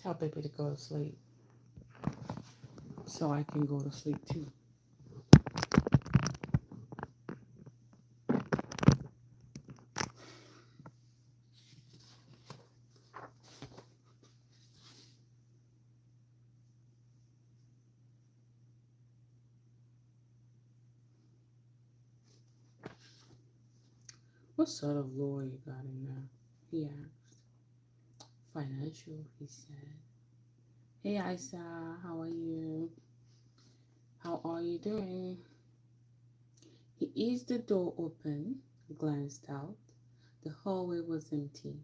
tell baby to go to sleep so I can go to sleep too. What sort of law you got in there? He asked. Financial, he said. Hey Isa, how are you? How are you doing? He eased the door open, glanced out. The hallway was empty.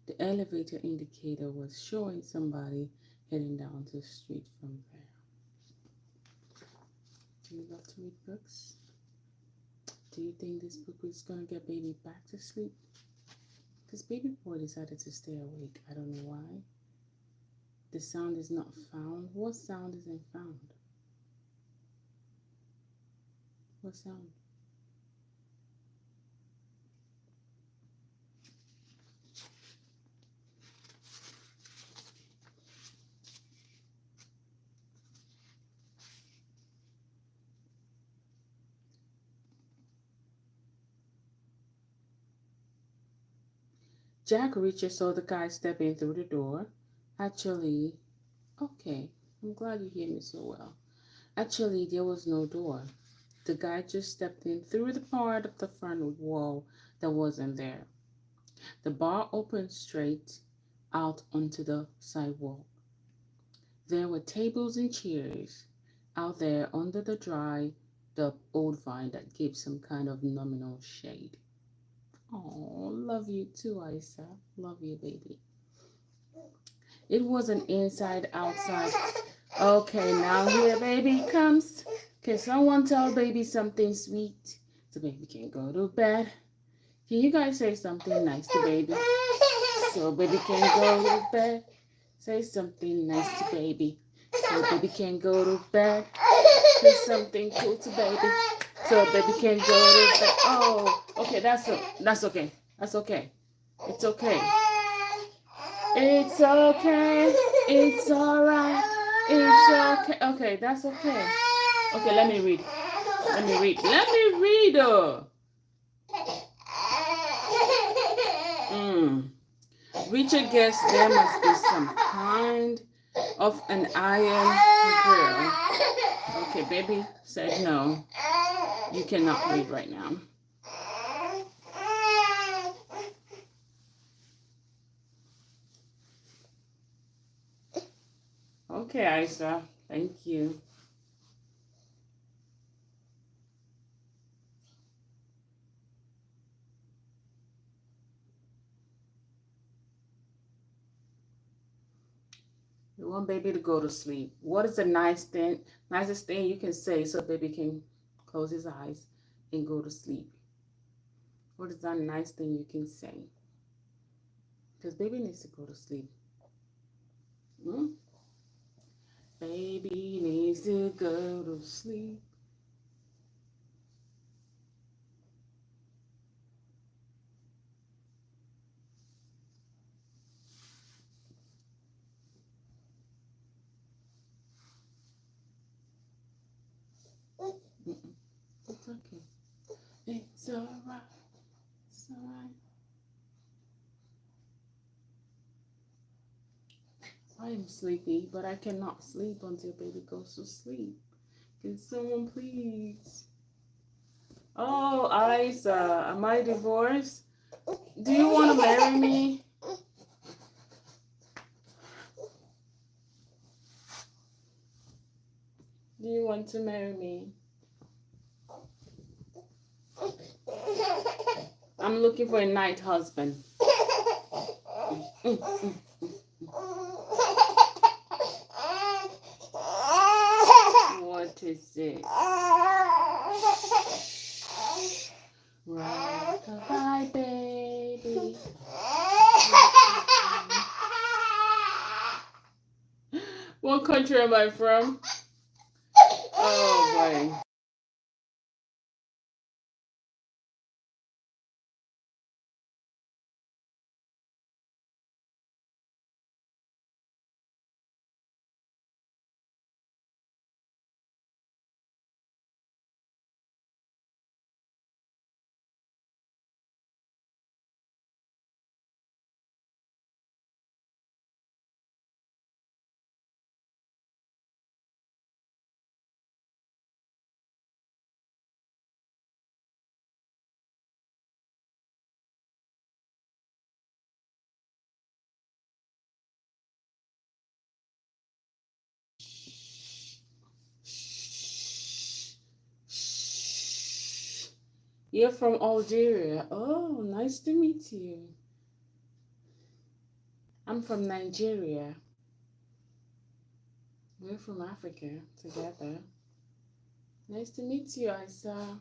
The elevator indicator was showing somebody heading down the street from there. Do you love to read books? Do you think this book is going to get baby back to sleep? Because baby boy decided to stay awake. I don't know why. The sound is not found. What sound isn't found? What sound? Jack Reacher saw the guy stepping through the door. Actually, okay, I'm glad you hear me so well. Actually, there was no door. The guy just stepped in through the part of the front wall that wasn't there. The bar opened straight out onto the sidewalk. There were tables and chairs out there under the old vine that gave some kind of nominal shade. Oh, love you too, Isa. Love you, baby. It was an inside outside. Okay, now here baby comes. Can someone tell baby something sweet so baby can go to bed? Can you guys say something nice to baby so baby can go to bed? Say something nice to baby so baby can go to bed. Say something cool to baby so baby can go to bed. Oh, okay, that's okay. That's okay. It's okay. It's okay. It's alright. It's okay. Okay, that's okay. Okay, let me read. Let me read. Let me read. Richard guessed there must be some kind of an iron grill. Okay, baby said no. You cannot read right now. Okay, Isa. Thank you. You want baby to go to sleep. What is the nicest thing you can say so baby can close his eyes and go to sleep? What is that nice thing you can say? Because baby needs to go to sleep. Baby needs to go to sleep. It's okay. It's alright. It's alright. I am sleepy, but I cannot sleep until baby goes to sleep. Can someone please? Oh, Isa, am I divorced? Do you want to marry me? Do you want to marry me? I'm looking for a night husband. What is it? Rock-a-bye, baby. What country am I from? Oh, boy. You're from Algeria. Oh, nice to meet you. I'm from Nigeria. We're from Africa together. Nice to meet you, Isa.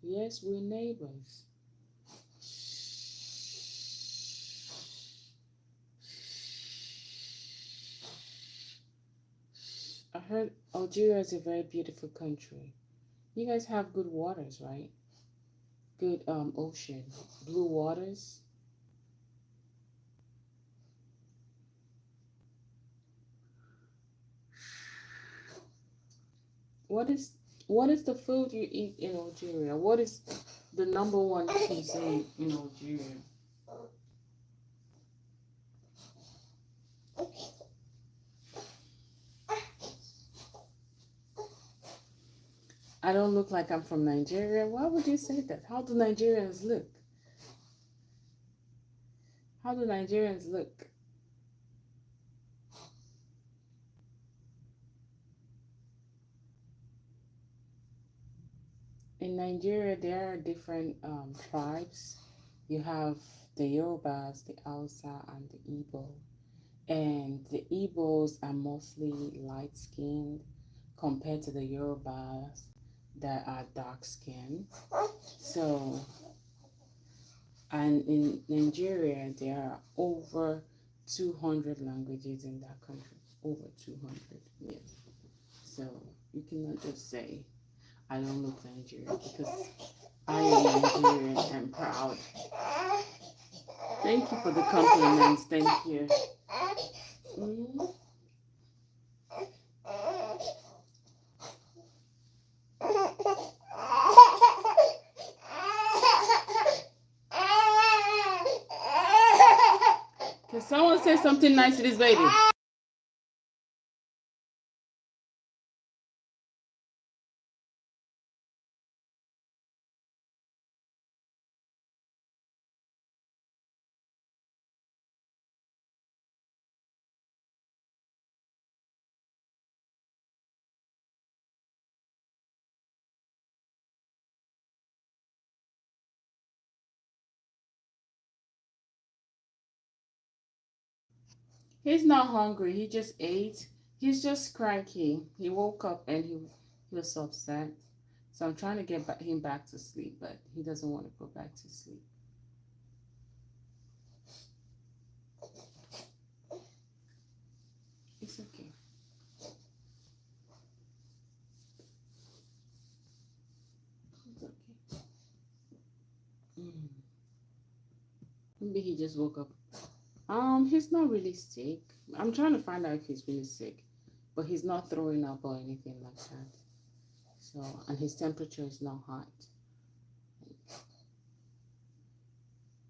Yes, we're neighbors. I heard Algeria is a very beautiful country. You guys have good waters, right? Good ocean, blue waters. What is what is the food you eat in Algeria? What is the number one cuisine in Algeria? I don't look like I'm from Nigeria. Why would you say that? How do Nigerians look? How do Nigerians look? In Nigeria, there are different tribes. You have the Yorubas, the Hausa, and the Igbo. And the Igbos are mostly light skinned compared to the Yorubas that are dark skinned. So, and in Nigeria, there are over 200 languages in that country. Over 200, yes. So, you cannot just say, I don't look Nigerian because I am Nigerian and proud. Thank you for the compliments. Thank you. Mm. Can someone say something nice to this baby? He's not hungry. He just ate. He's just cranky. He woke up and he was so upset. So I'm trying to get him back to sleep, but he doesn't want to go back to sleep. It's okay. It's okay. Mm. Maybe he just woke up. He's not really sick. I'm trying to find out if he's really sick, but he's not throwing up or anything like that. So, and his temperature is not hot.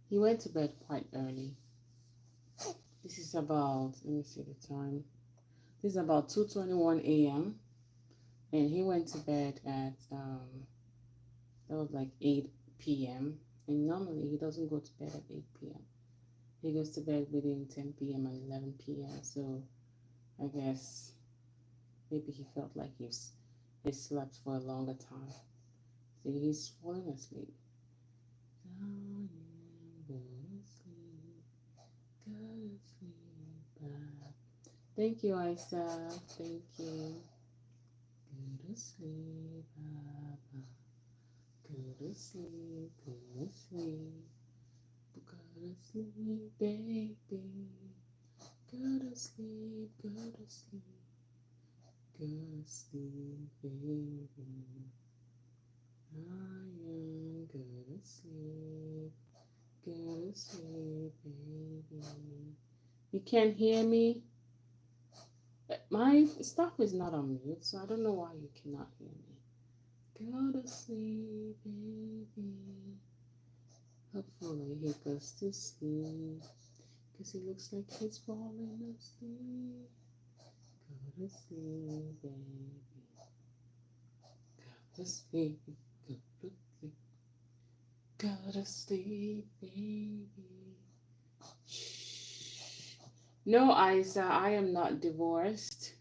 He went to bed quite early. This is about, let me see the time. This is about 2:21 a.m. And he went to bed at, that was like 8 p.m. And normally he doesn't go to bed at 8 p.m. He goes to bed within 10 p.m. and 11 p.m. So I guess maybe he felt like he slept for a longer time. So he's falling asleep. Go to sleep. Go to sleep. Thank you, Isa. Thank you. Go to sleep, Papa. Go to sleep, go to sleep. Go to sleep, baby. Go to sleep, go to sleep. Go to sleep, baby. I am go to sleep. Go to sleep, baby. You can't hear me? My stuff is not on mute, so I don't know why you cannot hear me. Go to sleep, baby. Hopefully he goes to sleep. Because he looks like he's falling asleep. Go to sleep, baby. Go to sleep. Go to sleep. Go to sleep, baby. Shh. No, Isa, I am not divorced.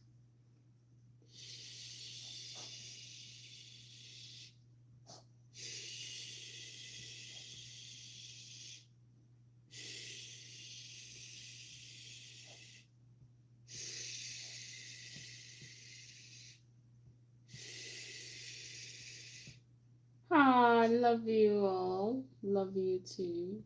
Ah, I love you all. Love you too.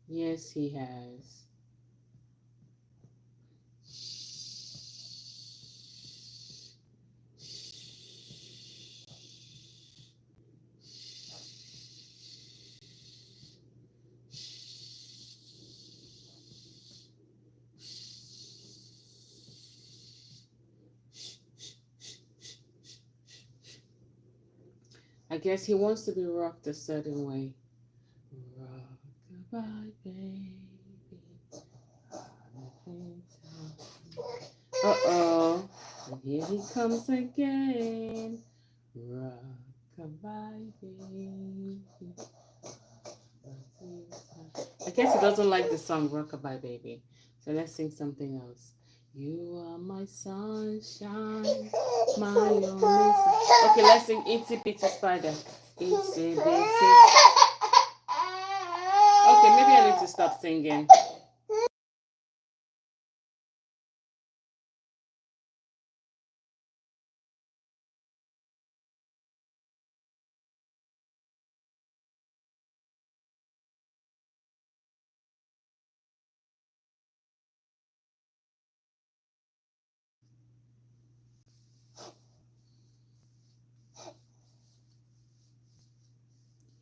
Yes, he has. I guess he wants to be rocked a certain way. Rock-a-bye, baby. Uh-oh. Here he comes again. Rock-a-bye, baby. I guess he doesn't like the song Rock-a-bye, baby. So let's sing something else. You are my sunshine, my only sun. Okay, let's sing Itsy Bitsy Spider. Itsy Bitsy. Okay, maybe I need to stop singing.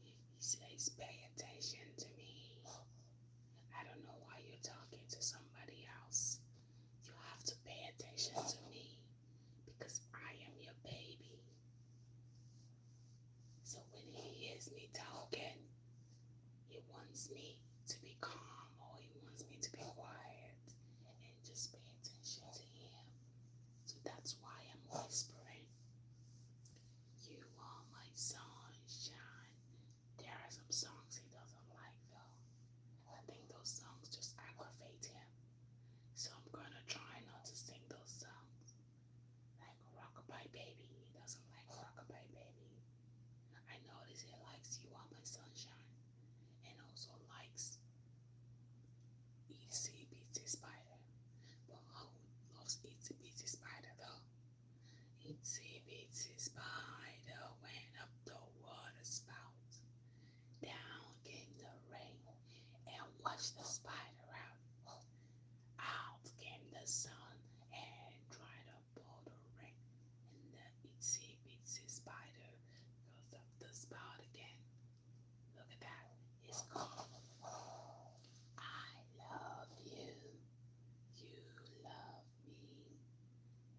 He says, pay attention to me. I don't know why you're talking to somebody else. You have to pay attention to me because I am your baby. So when he hears me talking, he wants me to be calm or he wants me to be quiet and just pay attention to him. So that's why I'm whispering. You are my sunshine. There are some songs he doesn't like though. I think those songs just aggravate him. So I'm gonna try not to sing those songs. Like Rockabye Baby. He doesn't like Rockabye Baby. I notice he likes You Are My Sunshine and also likes Itsy Bitsy Spider. But who loves Itsy Bitsy Spider though? Itsy Bitsy Spider went up the water spout. Down came the rain and washed the spider out. Out came the sun and dried up all the rain. And the itsy bitsy spider goes up the spout again. Look at that. It's gone. I love you. You love me.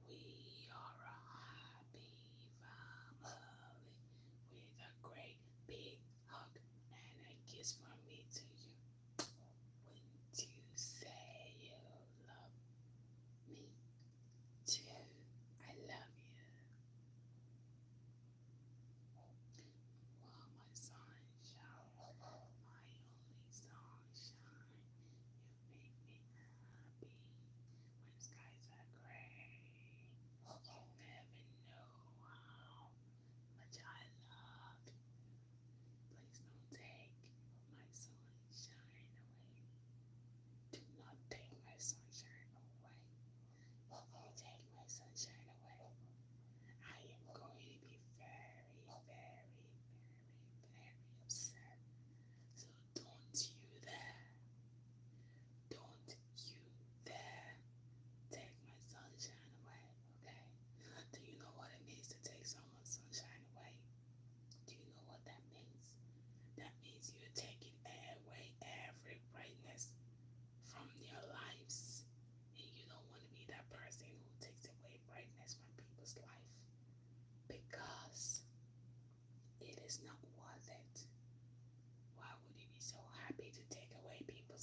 We are a happy family with a great big hug and a kiss from me to you. We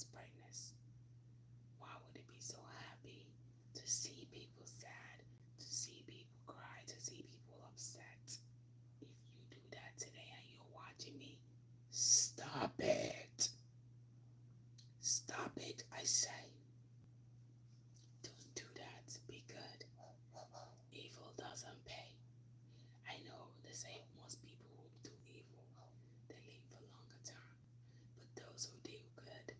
God's brightness. Why would it be so happy to see people sad, to see people cry, to see people upset? If you do that today and you're watching me, stop it. Stop it, I say. Don't do that. Be good. Evil doesn't pay. I know they say most people who do evil, they live for longer term. But those who do good,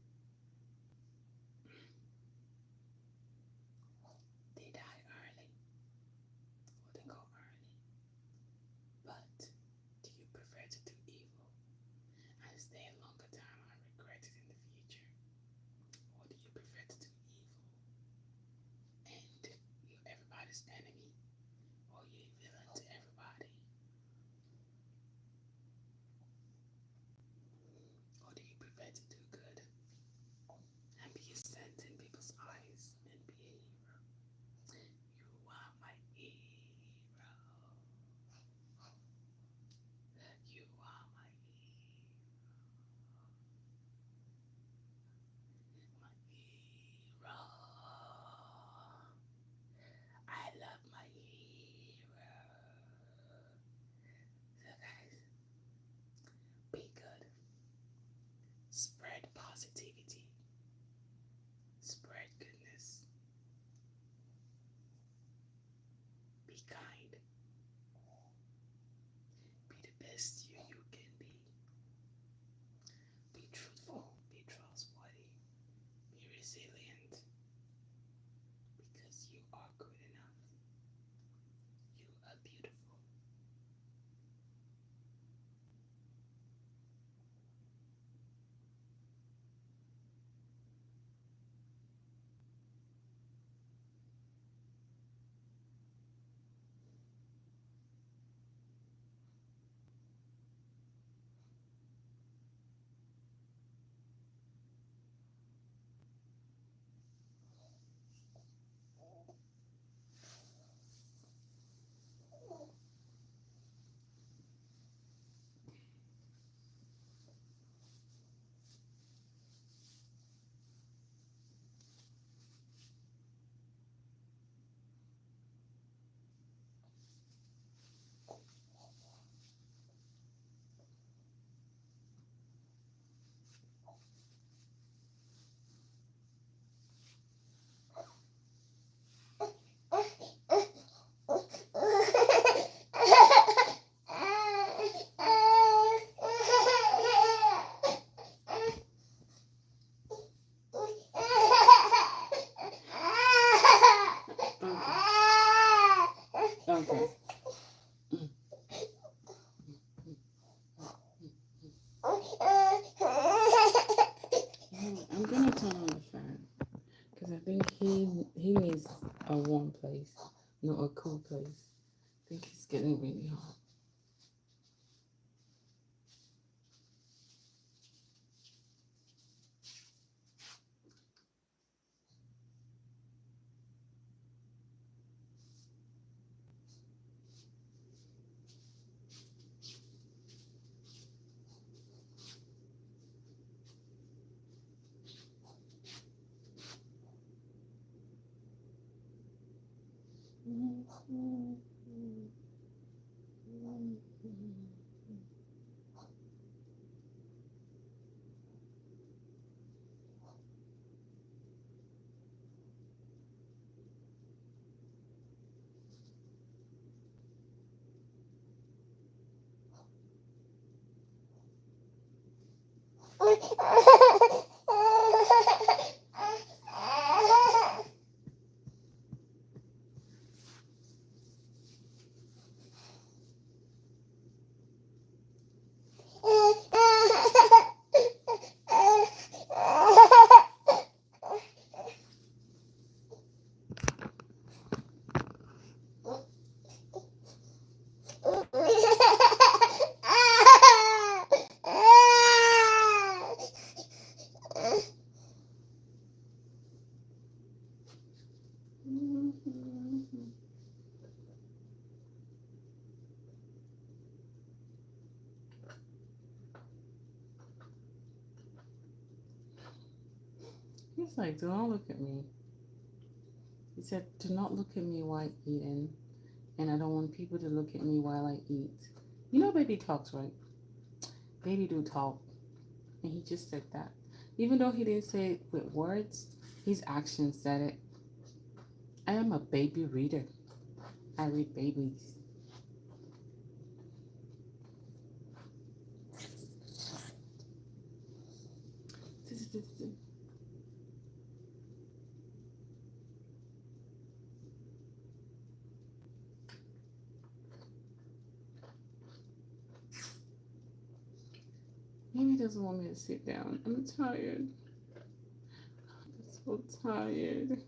they die early. Or they go early. But do you prefer to do evil and stay a longer time and regret it in the future? Or do you prefer to do evil and you're everybody's enemy? Or you're a villain to everybody? Or do you prefer to do good and be a saint in people's eyes and be a hero? You are my hero. You are my hero. My hero. I love my hero. So guys, be good. Spread positivity. Spread goodness. Be kind. Be the best you can be. Be truthful. Be trustworthy. Be resilient. Because you are good enough. You are beautiful. Okay. I'm gonna turn on the fan because I think he needs a warm place, not a cool place. I think it's getting really hot. He's like, do not look at me. He said, do not look at me while eating. And I don't want people to look at me while I eat. You know baby talks, right? Baby do talk. And he just said that. Even though he didn't say it with words, his actions said it. I am a baby reader. I read babies. Maybe he doesn't want me to sit down. I'm tired. I'm so tired.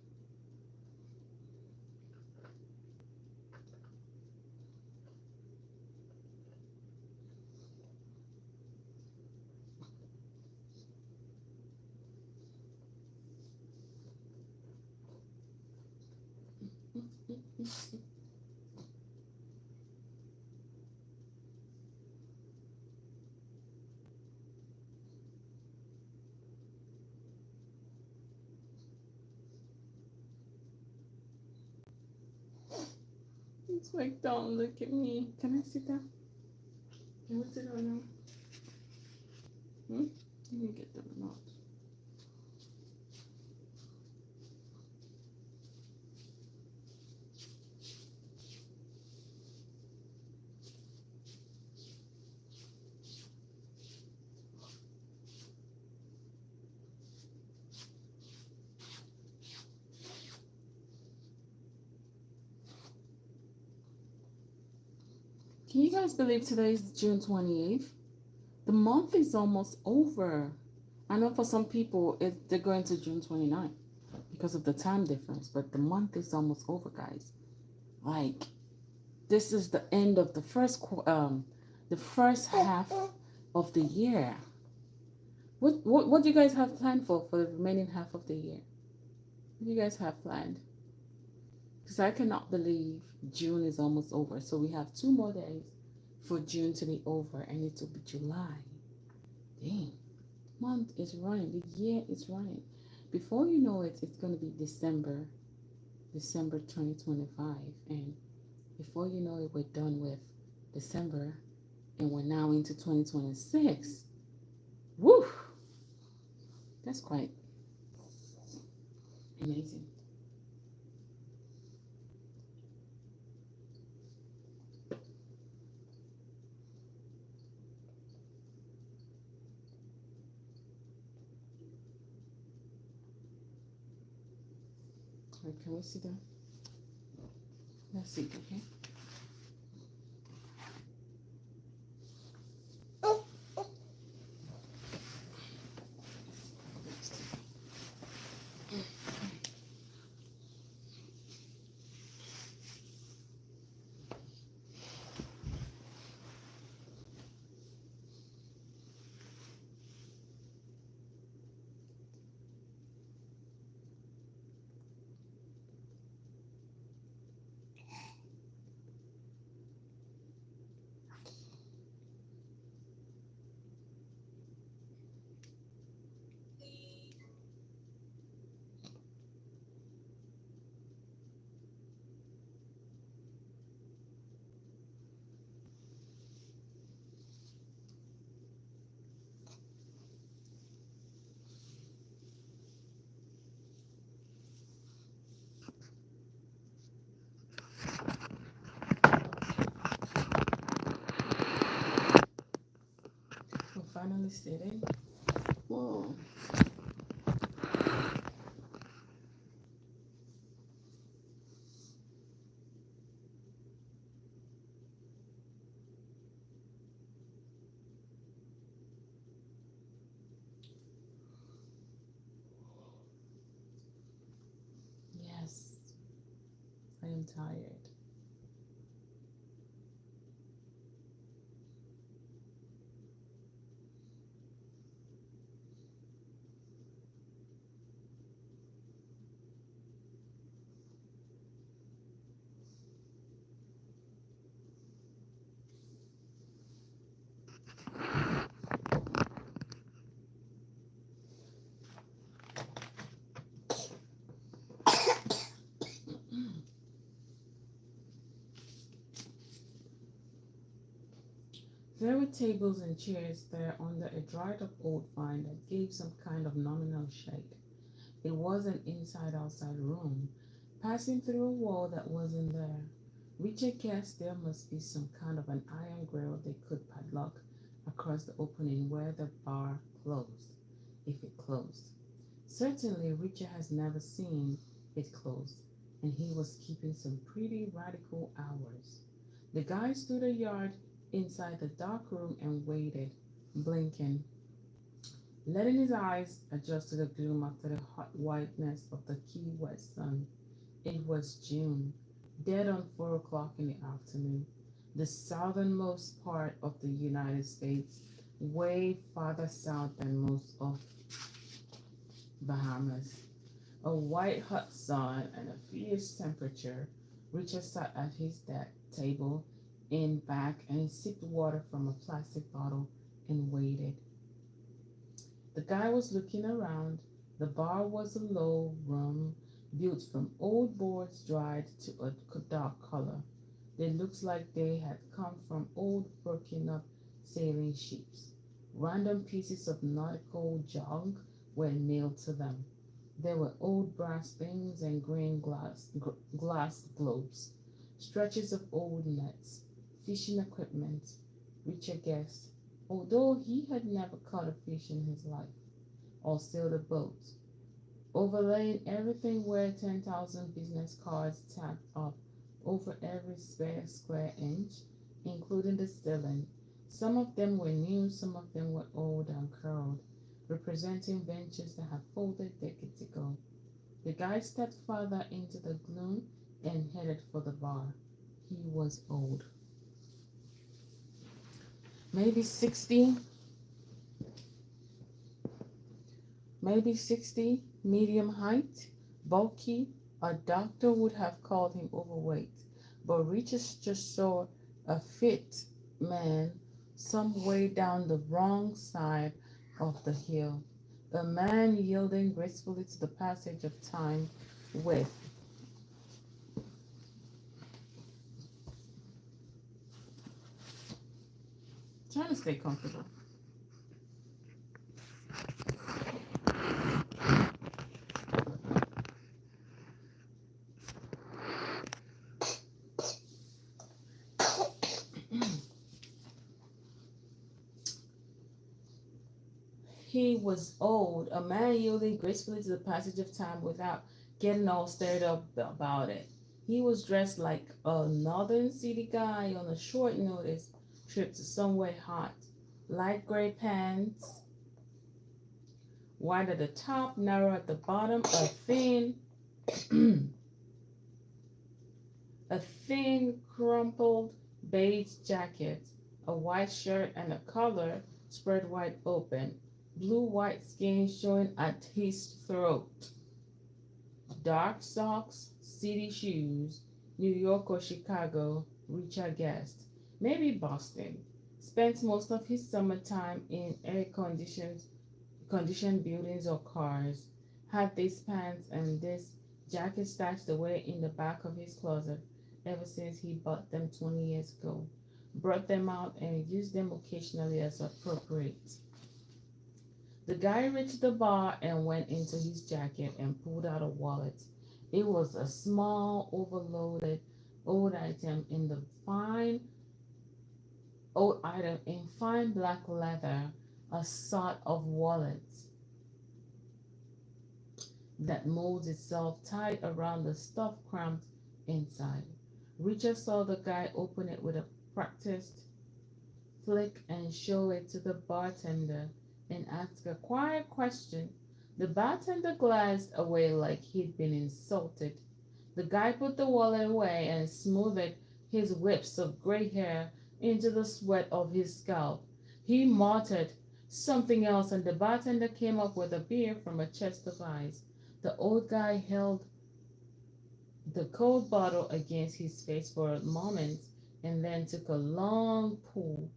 It's like, don't look at me. Can I sit down? Can I sit down now? Let me get the remote. Can you guys believe today is June 28th? The month is almost over. I know for some people they're going to June 29th because of the time difference, but the month is almost over, guys. Like, this is the end of the first half of the year. What do you guys have planned for the remaining half of the year? What do you guys have planned? Because I cannot believe June is almost over. So we have 2 more days for June to be over, and it will be July. Dang. Month is running. The year is running. Before you know it, it's going to be December 2025. And before you know it, we're done with December, and we're now into 2026. Woo! That's quite amazing. Right, can we sit down? Let's sit, okay? We're finally sitting. Whoa. Yes, I am tired. There were tables and chairs there under a dried up old vine that gave some kind of nominal shade. It was an inside outside room, passing through a wall that wasn't there. Richard guessed there must be some kind of an iron grill they could padlock across the opening where the bar closed, if it closed. Certainly, Richard has never seen it closed, and he was keeping some pretty radical hours. The guy stood a yard inside the dark room and waited, blinking, letting his eyes adjust to the gloom after the hot whiteness of the Key West sun. It was June, dead on 4 o'clock in the afternoon, the southernmost part of the United States, way farther south than most of Bahamas. A white hot sun and a fierce temperature. Richard sat at his table in back and sipped water from a plastic bottle and waited. The guy was looking around. The bar was a low room built from old boards dried to a dark color. They looked like they had come from old broken up sailing ships. Random pieces of nautical junk were nailed to them. There were old brass things and green glass globes, stretches of old nets, fishing equipment. Richard guessed, although he had never caught a fish in his life or sailed a boat. Overlaying everything were 10,000 business cards tacked up over every spare square inch, including the ceiling. Some of them were new, some of them were old and curled, representing ventures that had folded decades ago. The guy stepped farther into the gloom and headed for the bar. He was old. Maybe 60, medium height, bulky. A doctor would have called him overweight, but Richard just saw a fit man some way down the wrong side of the hill. A man yielding gracefully to the passage of time with trying to stay comfortable. He was old, a man yielding gracefully to the passage of time without getting all stirred up about it. He was dressed like a northern city guy on a short notice trip to somewhere hot. Light gray pants, wide at the top, narrow at the bottom, a thin crumpled beige jacket, a white shirt and a collar spread wide open, blue-white skin showing at his throat. Dark socks, city shoes, New York or Chicago, Richard guessed. Maybe Boston. Spent most of his summertime in conditioned buildings or cars. Had these pants and this jacket stashed away in the back of his closet ever since he bought them 20 years ago. Brought them out and used them occasionally as appropriate. The guy reached the bar and went into his jacket and pulled out a wallet. It was a small, overloaded old item in fine black leather, a sort of wallet that molds itself tight around the stuff cramped inside. Richard saw the guy open it with a practiced flick and show it to the bartender and ask a quiet question. The bartender glanced away like he'd been insulted. The guy put the wallet away and smoothed his wisps of gray hair into the sweat of his scalp. He muttered something else, and the bartender came up with a beer from a chest of ice. The old guy held the cold bottle against his face for a moment and then took a long pull,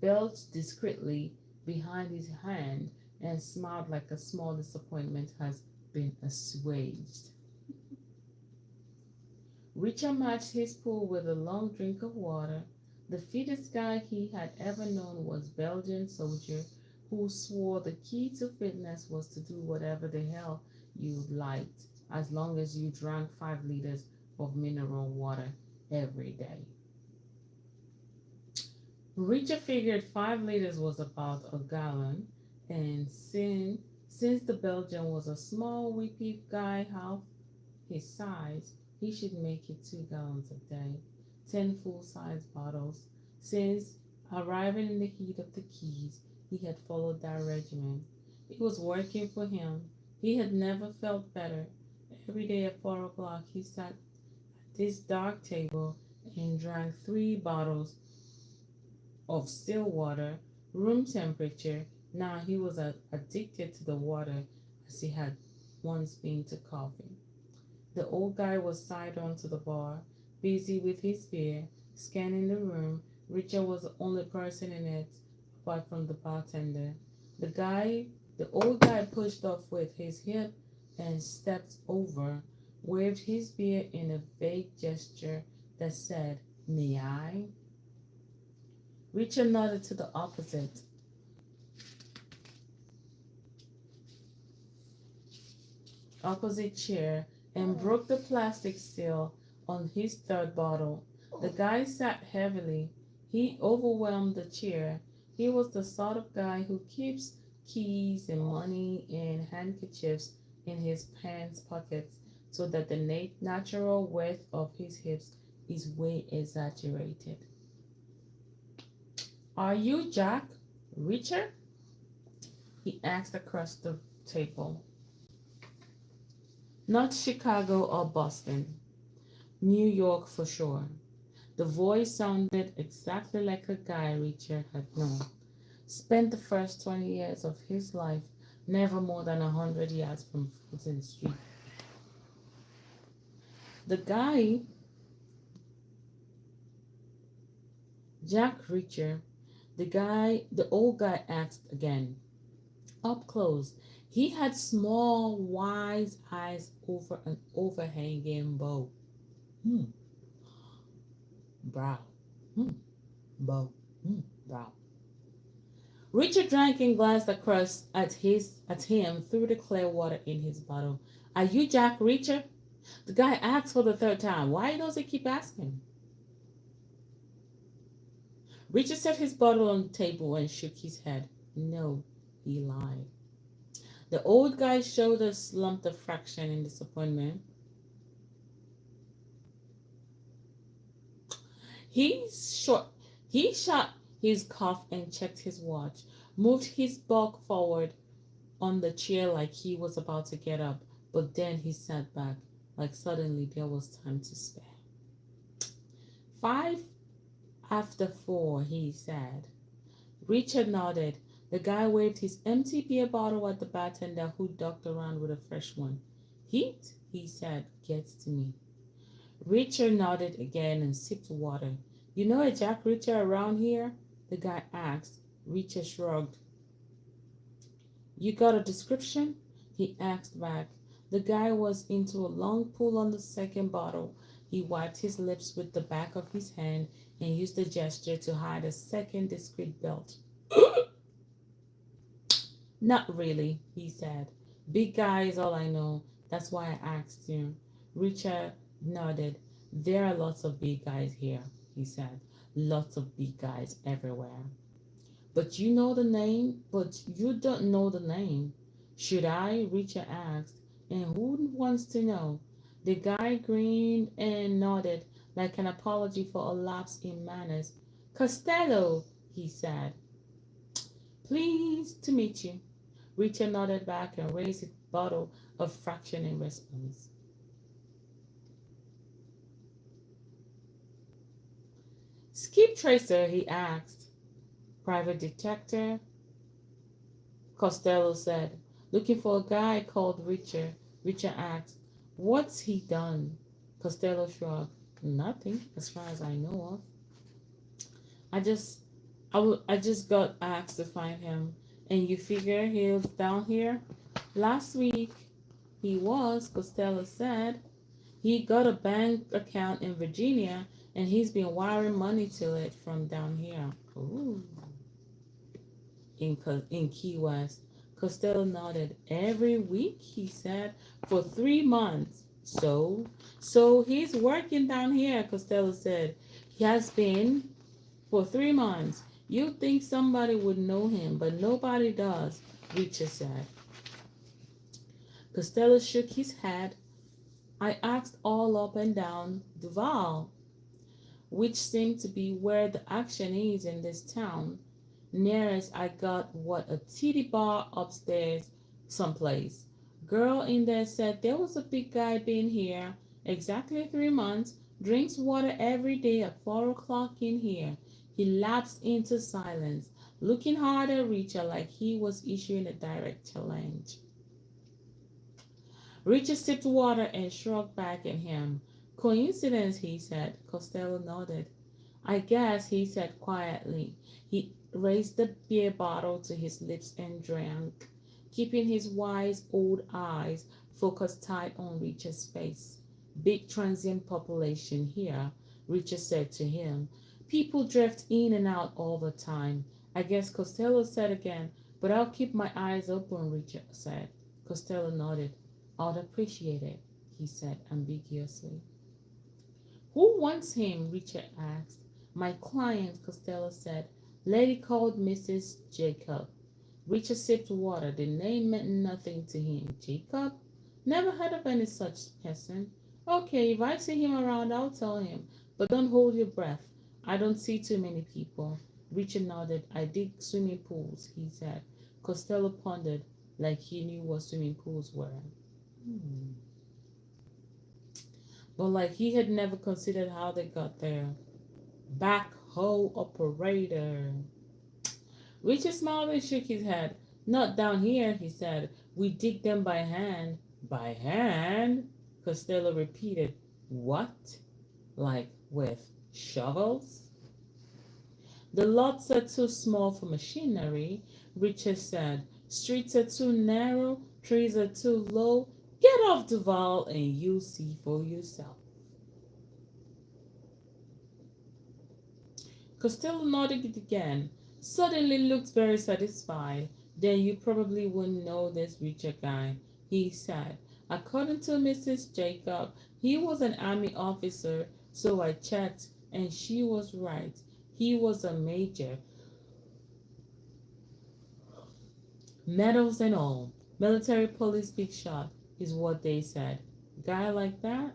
belched discreetly behind his hand, and smiled like a small disappointment has been assuaged. Richard matched his pull with a long drink of water. The fittest guy he had ever known was Belgian soldier who swore the key to fitness was to do whatever the hell you liked as long as you drank 5 liters of mineral water every day. Richard figured 5 liters was about a gallon, and since the Belgian was a small, weepy guy half his size, he should make it 2 gallons a day, 10 full-size bottles. Since arriving in the heat of the Keys, he had followed that regimen. It was working for him. He had never felt better. Every day at 4 o'clock, he sat at this dark table and drank 3 bottles of still water, room temperature. Now he was addicted to the water as he had once been to coffee. The old guy was side on to the bar, busy with his beer, scanning the room. Richard was the only person in it, apart from the bartender. The guy, the old guy pushed off with his hip and stepped over, waved his beer in a vague gesture that said, "May I?" Richard nodded to the opposite chair and broke the plastic seal on his third bottle. The guy sat heavily. He overwhelmed the chair. He was the sort of guy who keeps keys and money and handkerchiefs in his pants pockets so that the natural width of his hips is way exaggerated. "Are you Jack Reacher?" he asked across the table. "Not Chicago or Boston. New York for sure." The voice sounded exactly like a guy Richard had known. Spent the first 20 years of his life never more than 100 yards from Fulton Street. The guy, Jack Reacher, the old guy asked again. Up close, he had small, wise eyes over an overhanging bow. Hmm. Brow. Hmm. Bow. Hmm. Brow. Richard drank and glanced across at him through the clear water in his bottle. "Are you Jack Reacher?" The guy asked for the third time. Why does he keep asking? Richard set his bottle on the table and shook his head. No, he lied. The old guy's shoulders slumped a fraction in disappointment. He shot his cough and checked his watch, moved his bulk forward on the chair like he was about to get up, but then he sat back, like suddenly there was time to spare. 5 after 4, he said. Richard nodded. The guy waved his empty beer bottle at the bartender who ducked around with a fresh one. "Heat," he said, "gets to me." Richard nodded again and sipped water. "You know a Jack Reacher around here?" the guy asked. Richard shrugged. "You got a description?" he asked back. The guy was into a long pull on the second bottle. He wiped his lips with the back of his hand and used the gesture to hide a second discreet belt. "Not really," he said. "Big guy is all I know. That's why I asked you." Richard nodded. "There are lots of big guys here," he said. "Lots of big guys everywhere." But you know the name? But you don't know the name. "Should I?" Richard asked. "And who wants to know?" The guy grinned and nodded like an apology for a lapse in manners. "Costello," he said. "Pleased to meet you." Richard nodded back and raised his bottle of fraction in response. "Skip Tracer," he asked. "Private detective?" Costello said. "Looking for a guy called Richard." Richard asked, "What's he done?" Costello shrugged. "Nothing, as far as I know of. I just, I just got asked to find him. And you figure he's down here?" "Last week he was," Costello said. "He got a bank account in Virginia and he's been wiring money to it from down here. Ooh. In Key West. Costello nodded. Every week, he said, for 3 months. So he's working down here, Costello said. He has been for 3 months. You'd think somebody would know him, but nobody does, Richard said. Costello shook his head. I asked all up and down Duval, which seemed to be where the action is in this town. Nearest I got what a titty bar upstairs someplace. Girl in there said there was a big guy been here exactly 3 months, drinks water every day at 4 o'clock in here. He lapsed into silence, looking hard at Richard like he was issuing a direct challenge. Richard sipped water and shrugged back at him. Coincidence, he said. Costello nodded. I guess, he said quietly. He raised the beer bottle to his lips and drank, keeping his wise old eyes focused tight on Richard's face. Big transient population here, Richard said to him. People drift in and out all the time. I guess, Costello said again, but I'll keep my eyes open, Richard said. Costello nodded. I'd appreciate it, he said ambiguously. Who wants him? Richard asked. My client, Costello said. Lady called Mrs. Jacob. Richard sipped water. The name meant nothing to him. Jacob? Never heard of any such person. Okay, if I see him around, I'll tell him. But don't hold your breath. I don't see too many people. Richard nodded. I dig swimming pools, he said. Costello pondered like he knew what swimming pools were. But like he had never considered how they got there. Backhoe operator. Richard smiled and shook his head. Not down here, he said. We dig them by hand. By hand? Costello repeated. What? Like with shovels? The lots are too small for machinery, Richard said. Streets are too narrow, trees are too low. Get off Duval and you'll see for yourself. Costello nodded again. Suddenly looked very satisfied. Then you probably wouldn't know this Richard guy, he said. According to Mrs. Jacob, he was an army officer, so I checked, and she was right. He was a major. Medals and all. Military police big shot is what they said. Guy like that,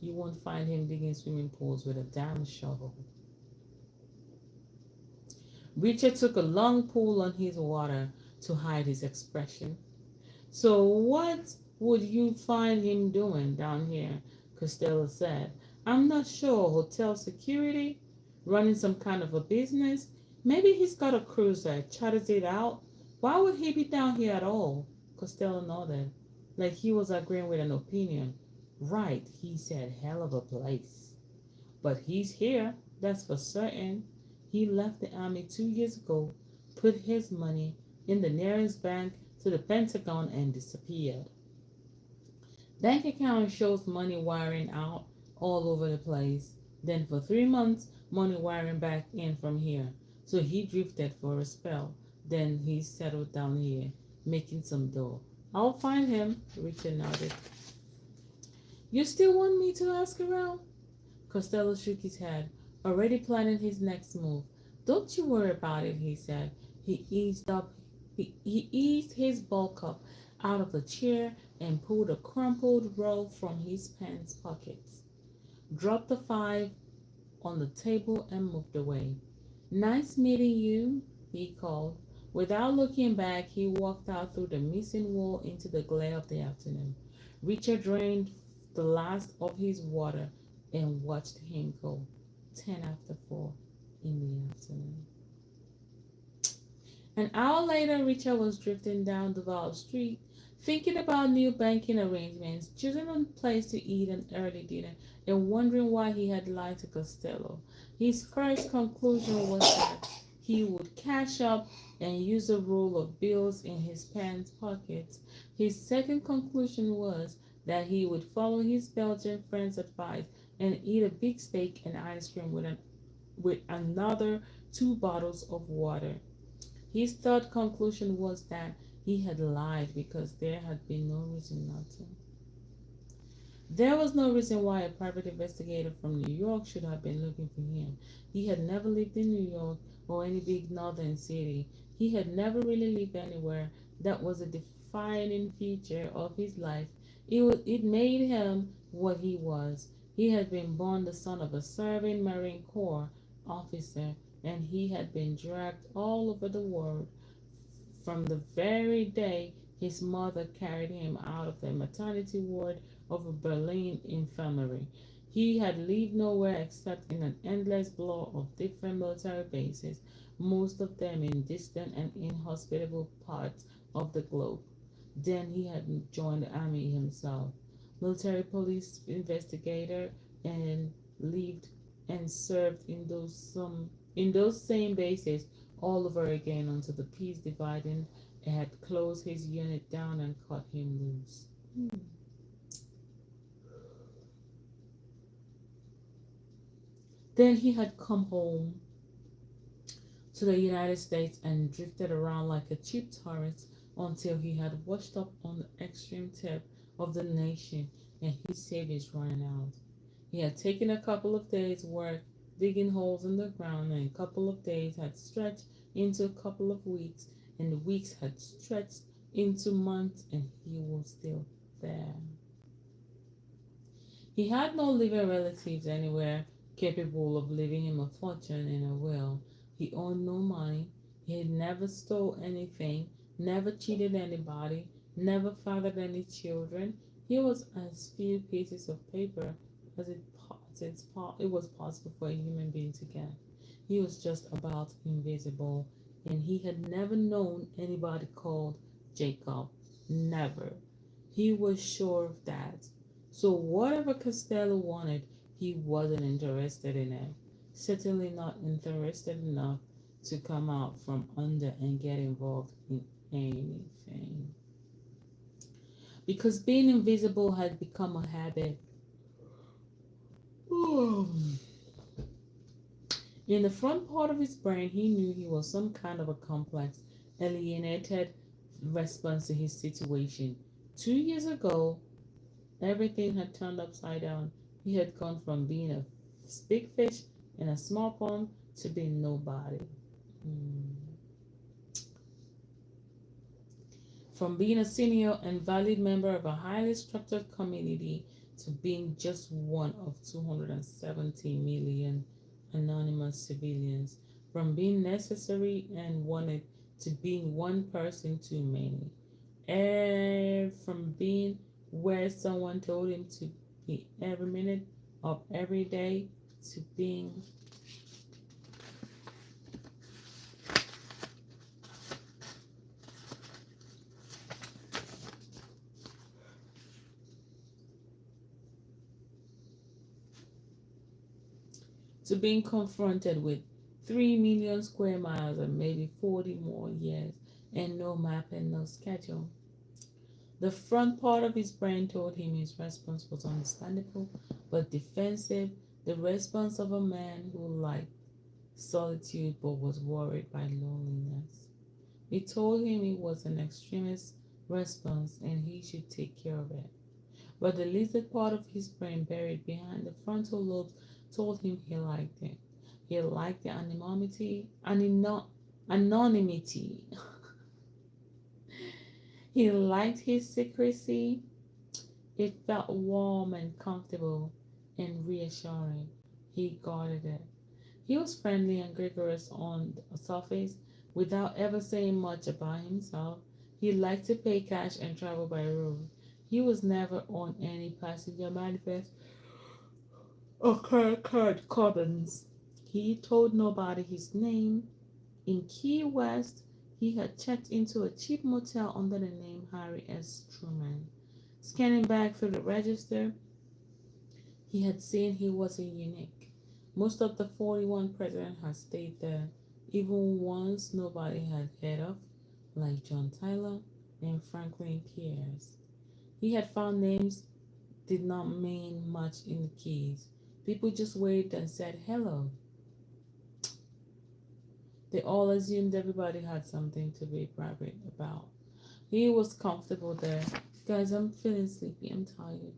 you won't find him digging swimming pools with a damn shovel. Richard took a long pull on his water to hide his expression. So what would you find him doing down here? Costello said. I'm not sure. Hotel security? Running some kind of a business? Maybe he's got a cruiser, charters it out. Why would he be down here at all? Costello nodded, like he was agreeing with an opinion. Right, he said, hell of a place. But he's here, that's for certain. He left the army 2 years ago, put his money in the nearest bank to the Pentagon and disappeared. Bank account shows money wiring out all over the place. Then for 3 months, money wiring back in from here. So he drifted for a spell. Then he settled down here, making some dough. I'll find him, Richard nodded. You still want me to ask around? Costello shook his head, already planning his next move. Don't you worry about it, he said. He eased his bulk up out of the chair and pulled a crumpled roll from his pants pockets. Dropped the 5 on the table and moved away. Nice meeting you, he called. Without looking back, he walked out through the missing wall into the glare of the afternoon. Richard drained the last of his water and watched him go. 10 after 4 in the afternoon. An hour later, Richard was drifting down Duval Street, thinking about new banking arrangements, choosing a place to eat an early dinner, and wondering why he had lied to Costello. His first conclusion was that he would cash up and use a roll of bills in his pants pockets. His second conclusion was that he would follow his Belgian friend's advice and eat a big steak and ice cream with another 2 bottles of water. His third conclusion was that he had lied because there had been no reason not to. There was no reason why a private investigator from New York should have been looking for him. He had never lived in New York or any big northern city. He had never really lived anywhere that was a defining feature of his life. It made him what he was. He had been born the son of a serving Marine Corps officer, and he had been dragged all over the world from the very day his mother carried him out of the maternity ward of a Berlin infirmary. He had lived nowhere except in an endless blur of different military bases, most of them in distant and inhospitable parts of the globe. Then he had joined the army himself, military police investigator, and lived and served in those same bases all over again until the peace dividing had closed his unit down and cut him loose. Then he had come home to the United States and drifted around like a cheap tourist until he had washed up on the extreme tip of the nation and his savings running out. He had taken a couple of days' work digging holes in the ground, and a couple of days had stretched into a couple of weeks, and the weeks had stretched into months, and he was still there. He had no living relatives anywhere capable of leaving him a fortune in a will. He owned no money. He had never stole anything, never cheated anybody, never fathered any children. He was as few pieces of paper as it was possible for a human being to get. He was just about invisible, and he had never known anybody called Jacob. Never. He was sure of that. So whatever Costello wanted, he wasn't interested in it. Certainly not interested enough to come out from under and get involved in anything. Because being invisible had become a habit. In the front part of his brain, he knew he was some kind of a complex, alienated response to his situation. 2 years ago, everything had turned upside down. He had gone from being a big fish in a small pond to being nobody. From being a senior and valued member of a highly structured community to being just one of 270 million anonymous civilians. From being necessary and wanted to being one person too many. And from being where someone told him to be every minute of every day to being confronted with 3 million square miles and maybe 40 more years and no map and no schedule. The front part of his brain told him his response was understandable but defensive, the response of a man who liked solitude but was worried by loneliness. It told him it was an extremist response and he should take care of it. But the lizard part of his brain buried behind the frontal lobes told him he liked it. He liked the anonymity. He liked his secrecy. It felt warm and comfortable and reassuring. He guarded it. He was friendly and gregarious on the surface without ever saying much about himself. He liked to pay cash and travel by road. He was never on any passenger manifest or card commons. He told nobody his name. In Key West, he had checked into a cheap motel under the name Harry S. Truman. Scanning back through the register, he had seen he wasn't unique. Most of the 41 presidents had stayed there, even ones nobody had heard of, like John Tyler and Franklin Pierce. He had found names did not mean much in the kids. People just waved and said hello. They all assumed everybody had something to be private about. He was comfortable there. Guys, I'm feeling sleepy. I'm tired.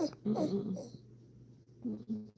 Mm-mm. Mm-mm.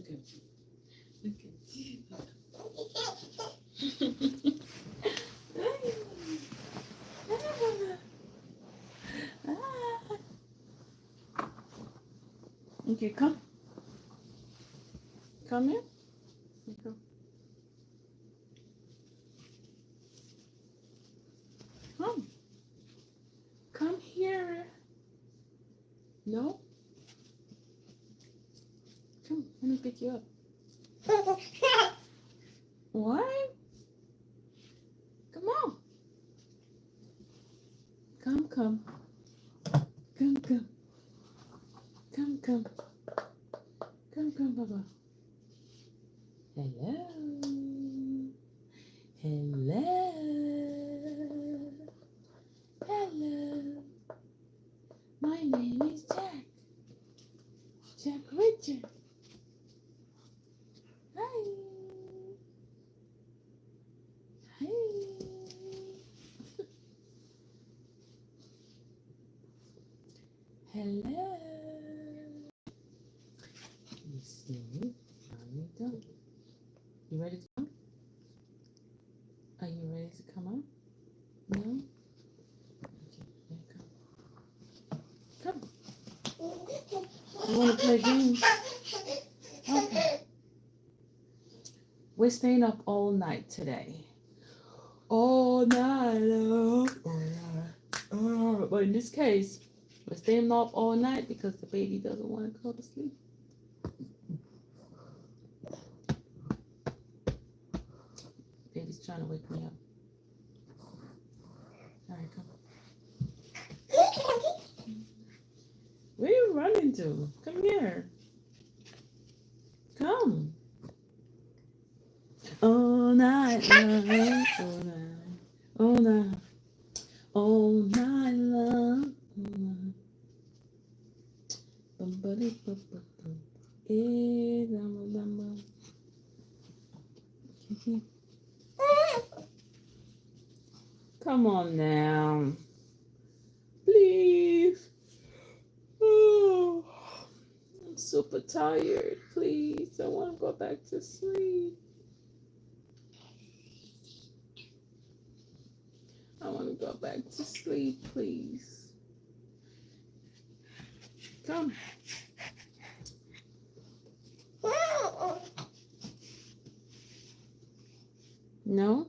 Look at you. Look at you. Okay, come. Come here. Come. Come. Come here. No? Come, let me pick you up. What? Come on. Come, come. Come, come. Come, come. Come, come, Baba. Hello. Hello. Hello. My name is Jack. Jack Richard. Hi. Hi. Hello. You see? How you doing? You ready to come? Are you ready to come out? No? Okay, here, come. Come. You want to play games? Okay. We're staying up all night today. All night long. But in this case, we're staying up all night because the baby doesn't want to go to sleep. Baby's trying to wake me up. All right, come. Where are you running to? Come here. Come. All night long. All night. All night. All night long. All night. Come on now. Please. Oh, I'm super tired. Please. I want to go back to sleep. I want to go back to sleep, please. Come. No?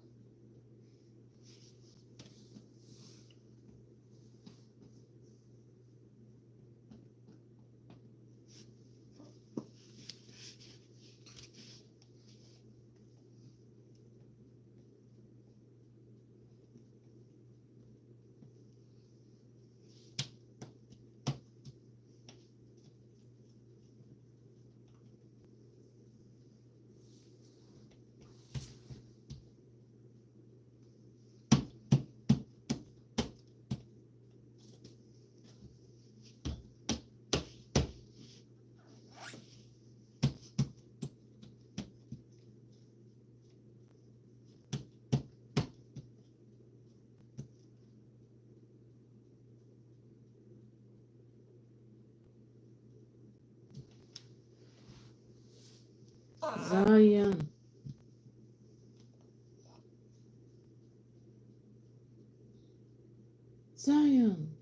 Zion. Zion.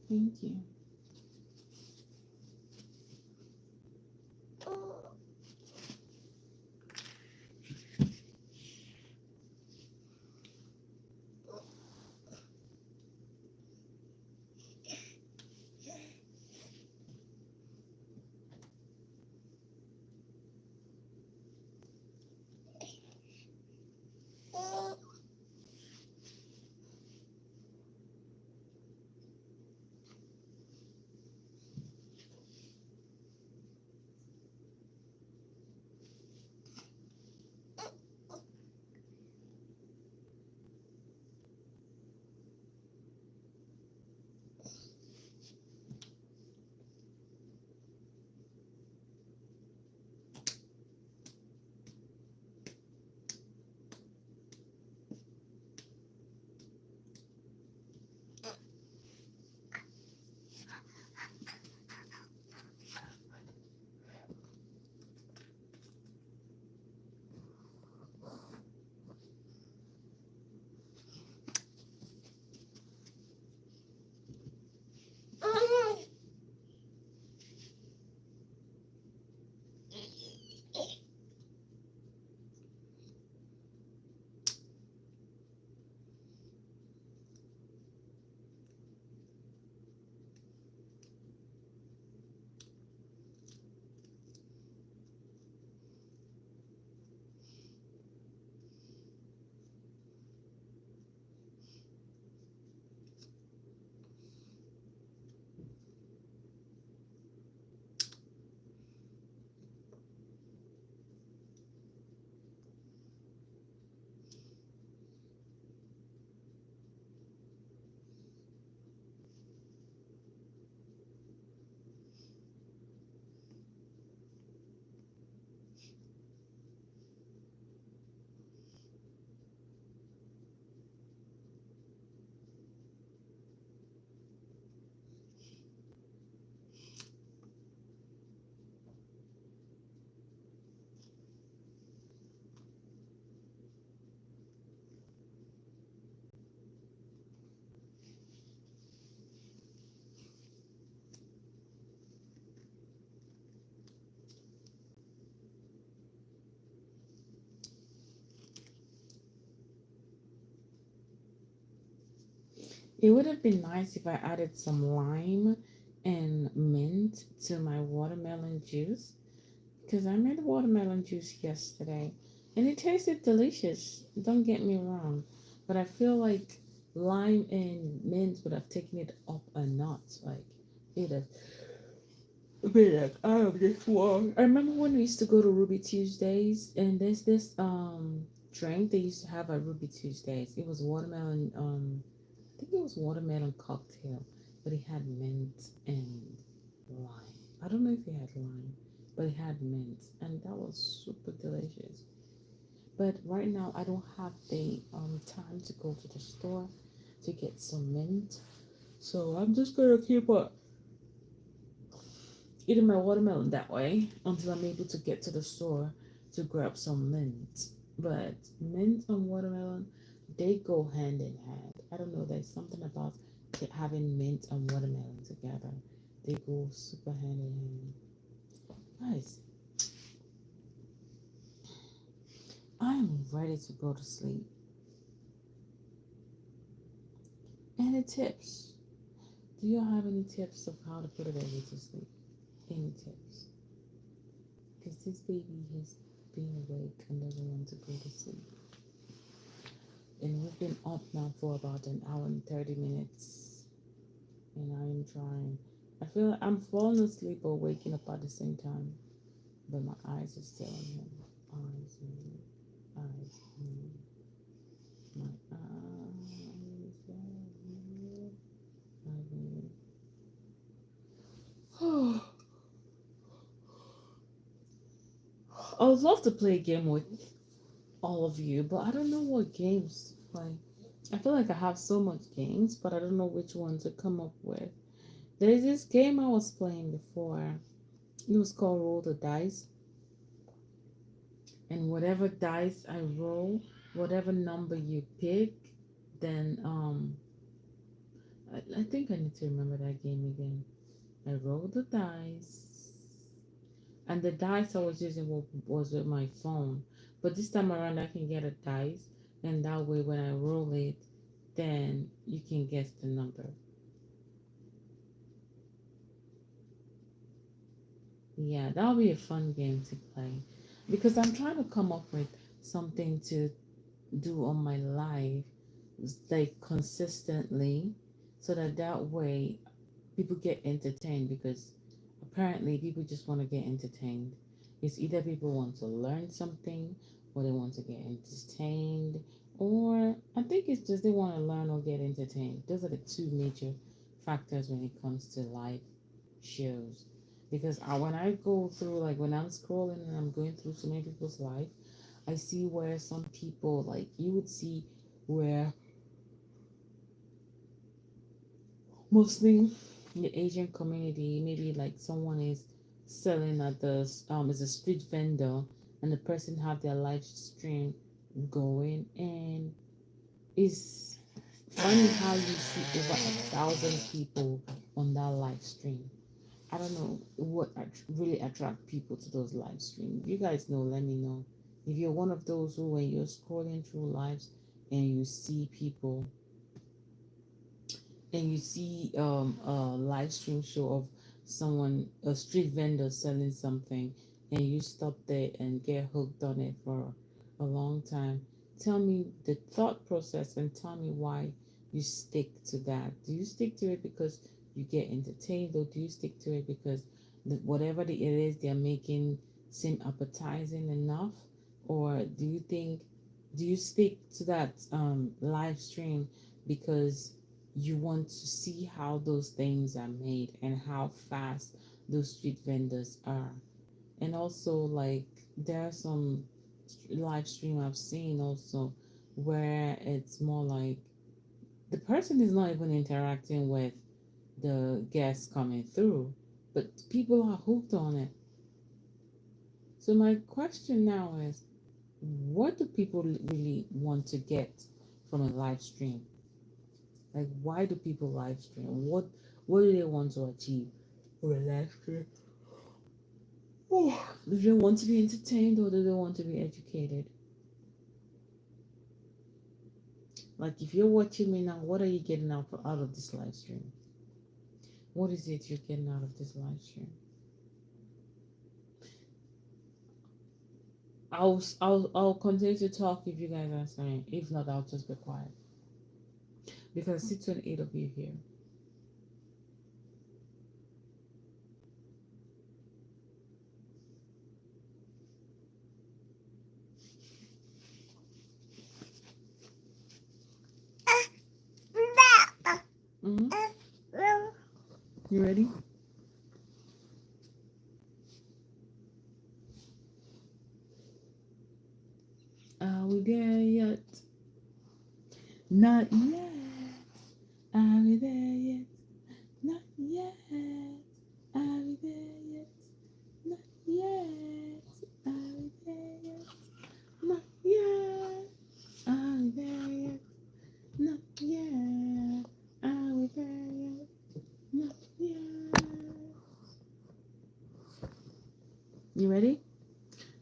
Thank you. It would have been nice if I added some lime and mint to my watermelon juice because I made watermelon juice yesterday and it tasted delicious. Don't get me wrong, but I feel like lime and mint would have taken it up a notch. Like it has been like out of this world. I remember when we used to go to Ruby Tuesdays and there's this drink they used to have at Ruby Tuesdays. It was watermelon I think it was watermelon cocktail, but it had mint and lime. I don't know if it had lime, but it had mint, and that was super delicious. But right now, I don't have the time to go to the store to get some mint, so I'm just gonna keep eating my watermelon that way until I'm able to get to the store to grab some mint. But mint and watermelon, they go hand in hand. I don't know, there's something about having mint and watermelon together. They go super hand in hand. Guys, I'm ready to go to sleep. Any tips? Do you have any tips of how to put a baby to sleep? Any tips? Because this baby has been awake and doesn't want to go to sleep. And we've been up now for about an hour and 30 minutes. And I am trying. I feel like I'm falling asleep or waking up at the same time. But my eyes are still on him. Eyes on him. Eyes on him. My eyes on him. I would love to play a game with all of you, but I don't know what games to play. I feel like I have so much games, but I don't know which one to come up with. There's this game I was playing before. It was called Roll the Dice. And whatever dice I roll, whatever number you pick, then I think I need to remember that game again. I roll the dice. And the dice I was using was with my phone. But this time around I can get a dice and that way when I roll it, then you can guess the number. Yeah, that'll be a fun game to play. Because I'm trying to come up with something to do on my live like consistently so that way people get entertained because apparently people just want to get entertained. It's either people want to learn something or they want to get entertained or I think it's just they want to learn or get entertained. Those are the two major factors when it comes to live shows. Because when I go through, like when I'm scrolling and I'm going through so many people's life, I see where some people, like you would see where mostly in the Asian community, maybe like someone is selling at the is a street vendor, and the person have their live stream going, and it's funny how you see over 1,000 people on that live stream. I don't know what really attract people to those live streams. You guys know, let me know. If you're one of those who, when you're scrolling through lives and you see people and you see a live stream show of someone, a street vendor selling something, and you stop there and get hooked on it for a long time, tell me the thought process and tell me why you stick to that. Do you stick to it because you get entertained, or do you stick to it because whatever it is they're making seem appetizing enough, or do you stick to that live stream because you want to see how those things are made and how fast those street vendors are? And also, like, there are some live stream I've seen also where it's more like the person is not even interacting with the guests coming through, but people are hooked on it. So my question now is, what do people really want to get from a live stream? Like, why do people live stream? What do they want to achieve from a live stream? Oh, do they want to be entertained or do they want to be educated? Like if you're watching me now, what are you getting out of this live stream? What is it you're getting out of this live stream? I'll continue to talk if you guys are saying. If not, I'll just be quiet. Because I see 28 of you here. Mm-hmm. You ready? Are we there yet? Not yet. Are we there yet? Not yet. Are we there yet? Not yet. Are we there yet? Not yet. Are we there yet? Not yet. Are we there yet? Not yet. You ready?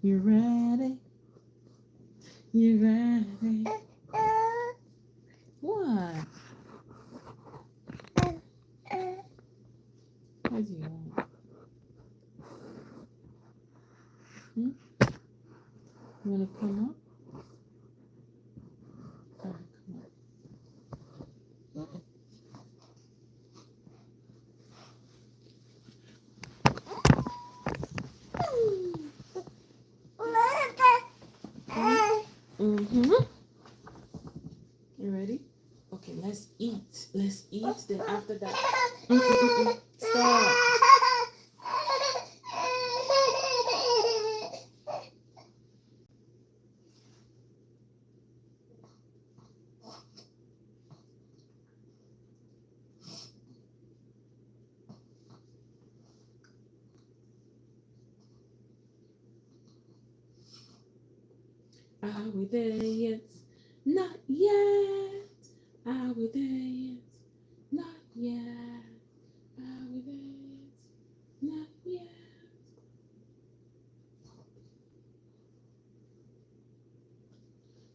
You ready? You ready? What? What do you want? Hmm? You want to come up? All right, come up. Mm-hmm. You ready? Okay, let's eat. Let's eat. Then after that, stop. Are we there yet? Not yet. Are we there yet? Not yet. Are we there yet? Not yet.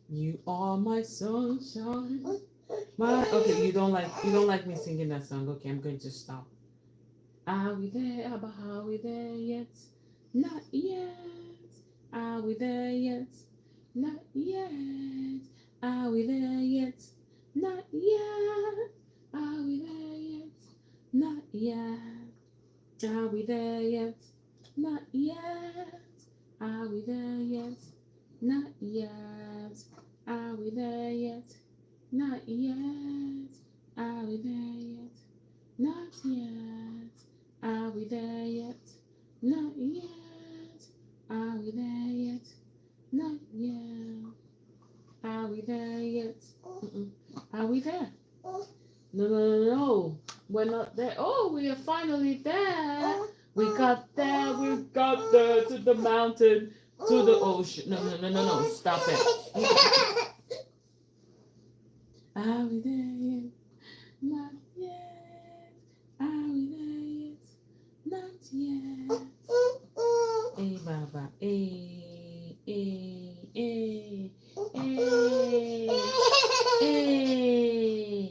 You are my sunshine. My okay, you don't like me singing that song. Okay, I'm going to stop. Are we there? But are we there yet? Not yet. Are we there yet? Not yet. Are we there yet? Not yet. Are we there yet? Not yet. Are we there yet? Not yet. Are we there yet? Not yet. Are we there yet? Not yet. Are we there yet? Not yet. Are we there yet? Not yet. Are we there yet? Not yet. Are we there yet? Are we there? No. We're not there. Oh, we are finally there. We got there. We got there to the mountain, to the ocean. No. Stop it. Are we there yet? Not yet. Are we there yet? Not yet. Hey, Baba. Hey, hey, hey, hey, hey,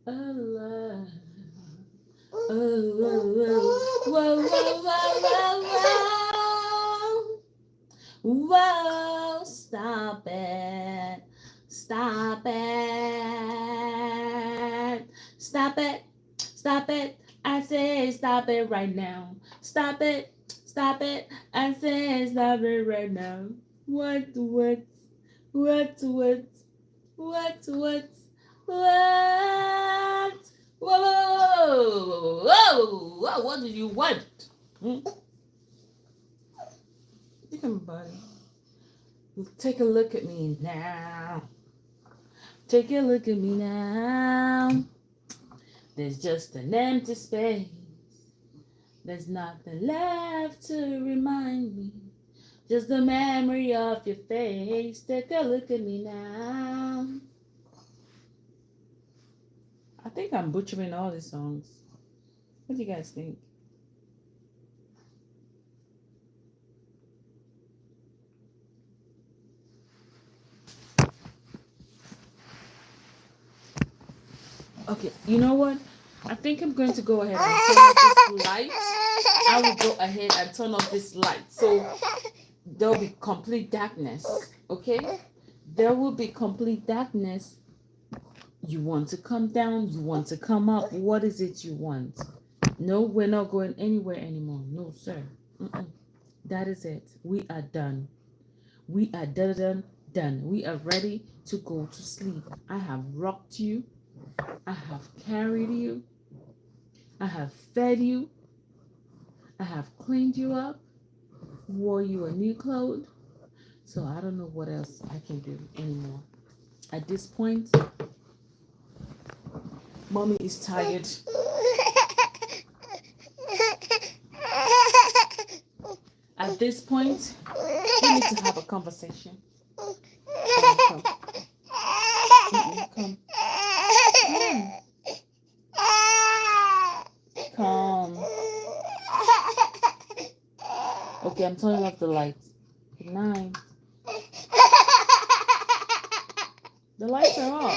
Allah. Whoa, stop it. Stop it. Stop it. Stop it. I say stop it right now. Stop it. Stop it. I say stop it right now. What? Whoa. What do you want? Look at my body. Take a look at me now. Take a look at me now. There's just an empty space. There's nothing left to remind me. Just the memory of your face. Take a look at me now. I think I'm butchering all the songs. What do you guys think? Okay, you know what? I think I'm going to go ahead and turn off this light. I will go ahead and turn off this light. So there'll be complete darkness. Okay? There will be complete darkness. You want to come down? You want to come up? What is it you want? No, we're not going anywhere anymore. No, sir. That is it. We are done. We are done. We are ready to go to sleep. I have rocked you. I have carried you. I have fed you. I have cleaned you up. Wore you a new clothes. So I don't know what else I can do anymore. At this point, mommy is tired. At this point, we need to have a conversation. Come. Come. Come. Okay, I'm turning off the lights. Good night. The lights are off.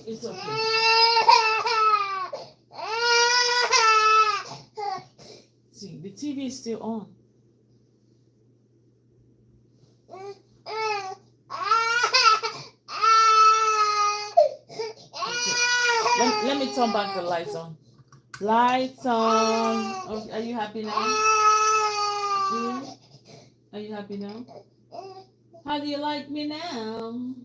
It's okay. See, the TV is still on. Okay. Let me turn back the lights on. Lights on. Okay, are you happy now? Are you happy now? How do you like me now?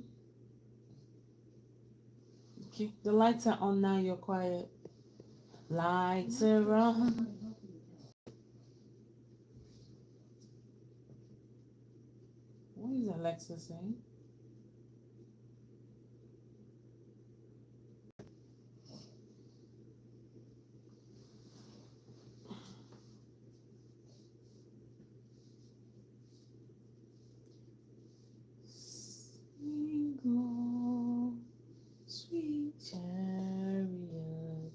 Okay, the lights are on now. You're quiet. Lights are on. What is Alexa saying? Single, sweet chariot,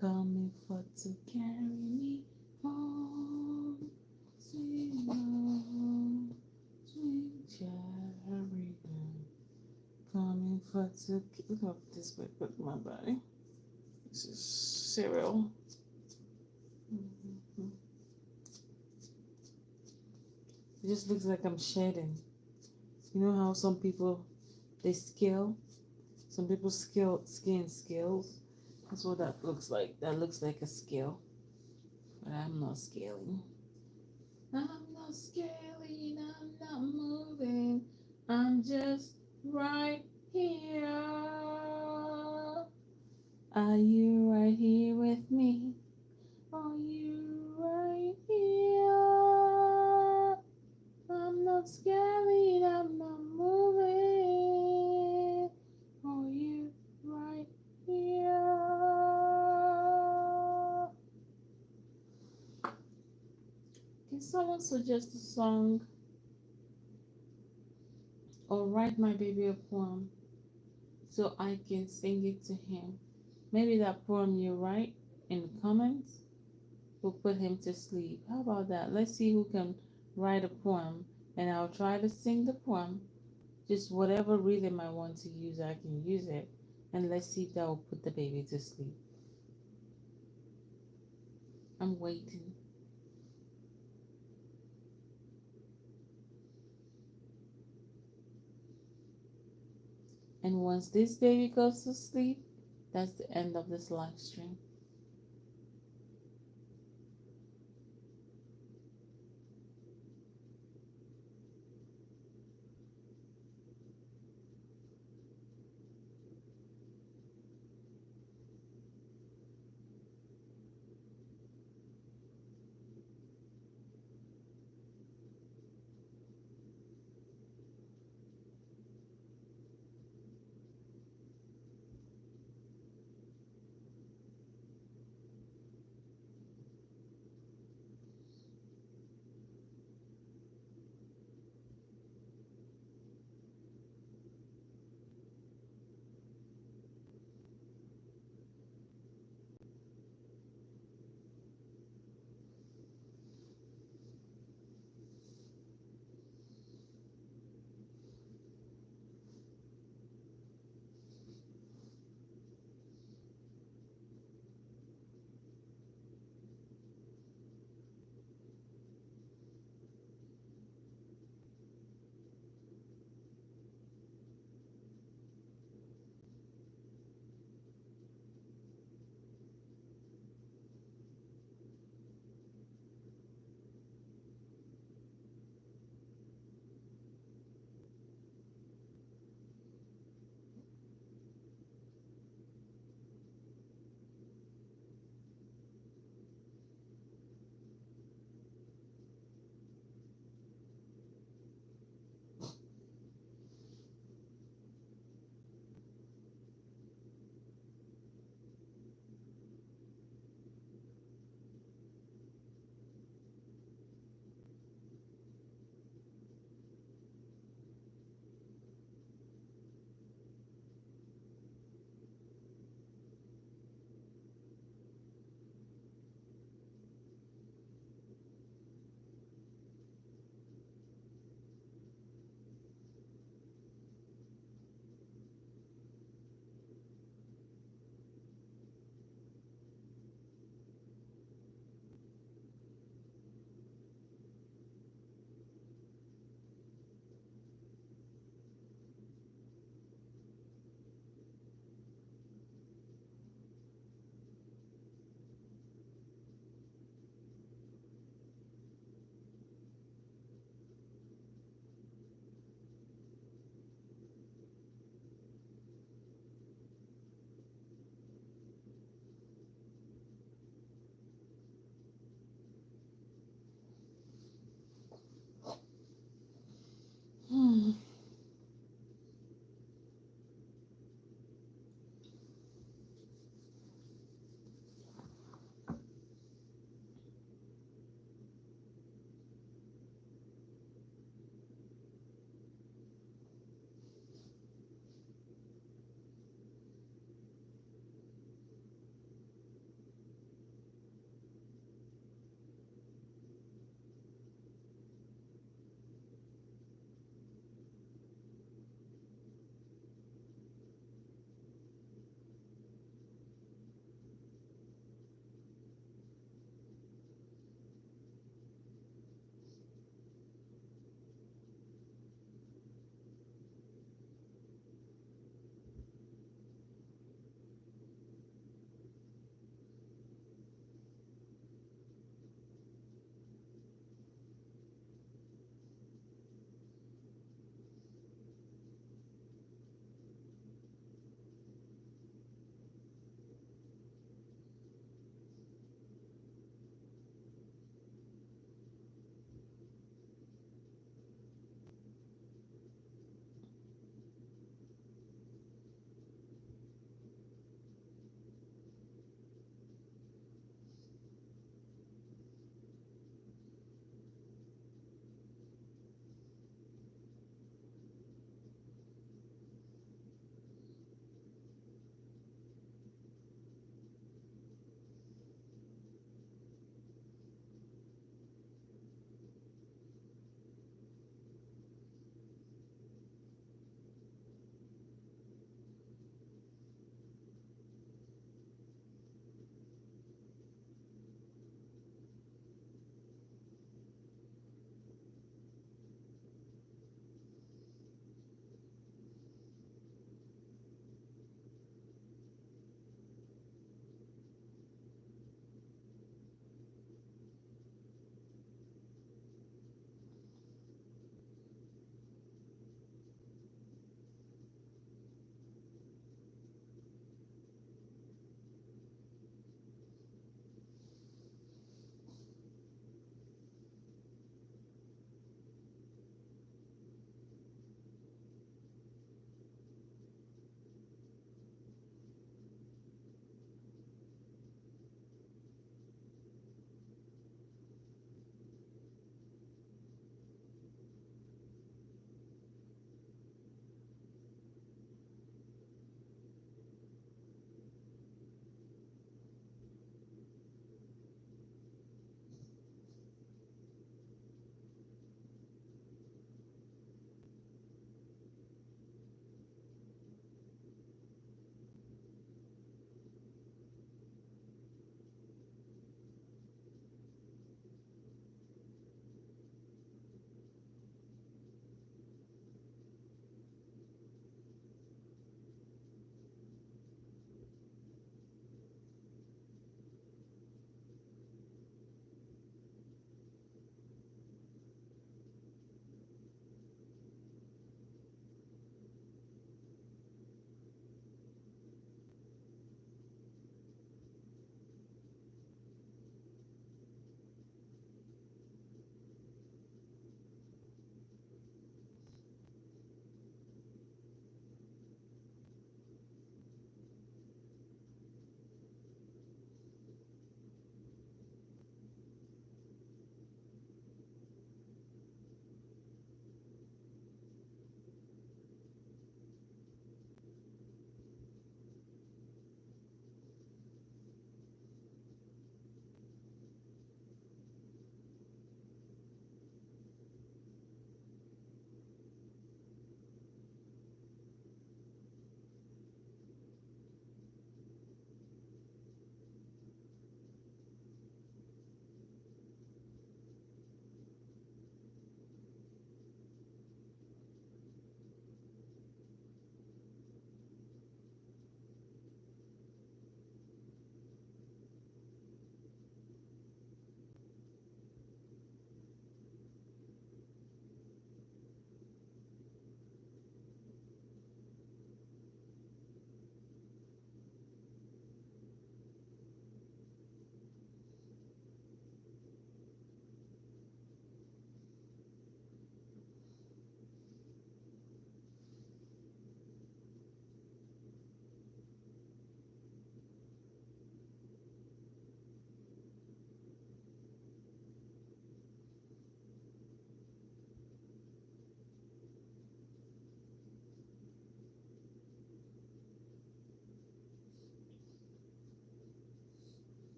coming for to carry me home. Single, sweet chariot, coming for to look up this way, put my body. This is cereal. It just looks like I'm shedding. You know how some people, they scale? Some people skin scales. That's what that looks like. That looks like a scale. But I'm not scaling. I'm not scaling. I'm not moving. I'm just right here. Are you right here with me? Are you right here? I'm not scaling. I'm not moving. Are you right here? Can someone suggest a song or write my baby a poem so I can sing it to him? Maybe that poem you write in the comments will put him to sleep. How about that? Let's see who can write a poem and I'll try to sing the poem. Just whatever rhythm I want to use, I can use it. And let's see if that will put the baby to sleep. I'm waiting. And once this baby goes to sleep, that's the end of this live stream.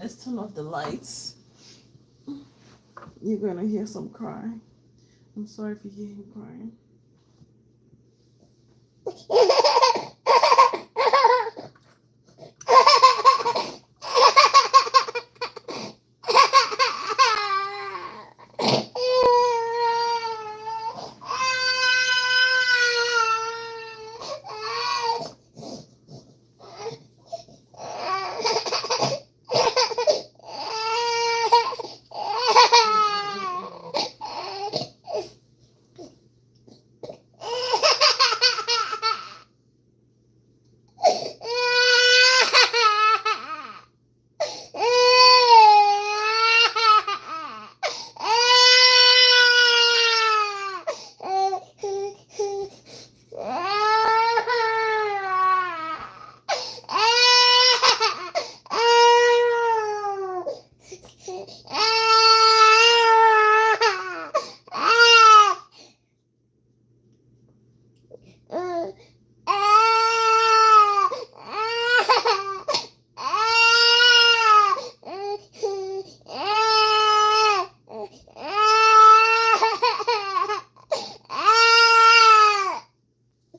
Let's turn off the lights. You're gonna hear some crying. I'm sorry if you hear him crying.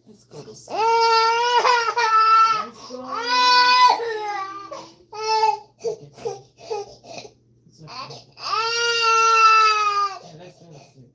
Let's go to sleep. Let's go. It's okay. Yeah, let's go to sleep.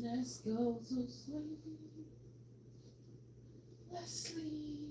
Let's go to sleep. Let's sleep.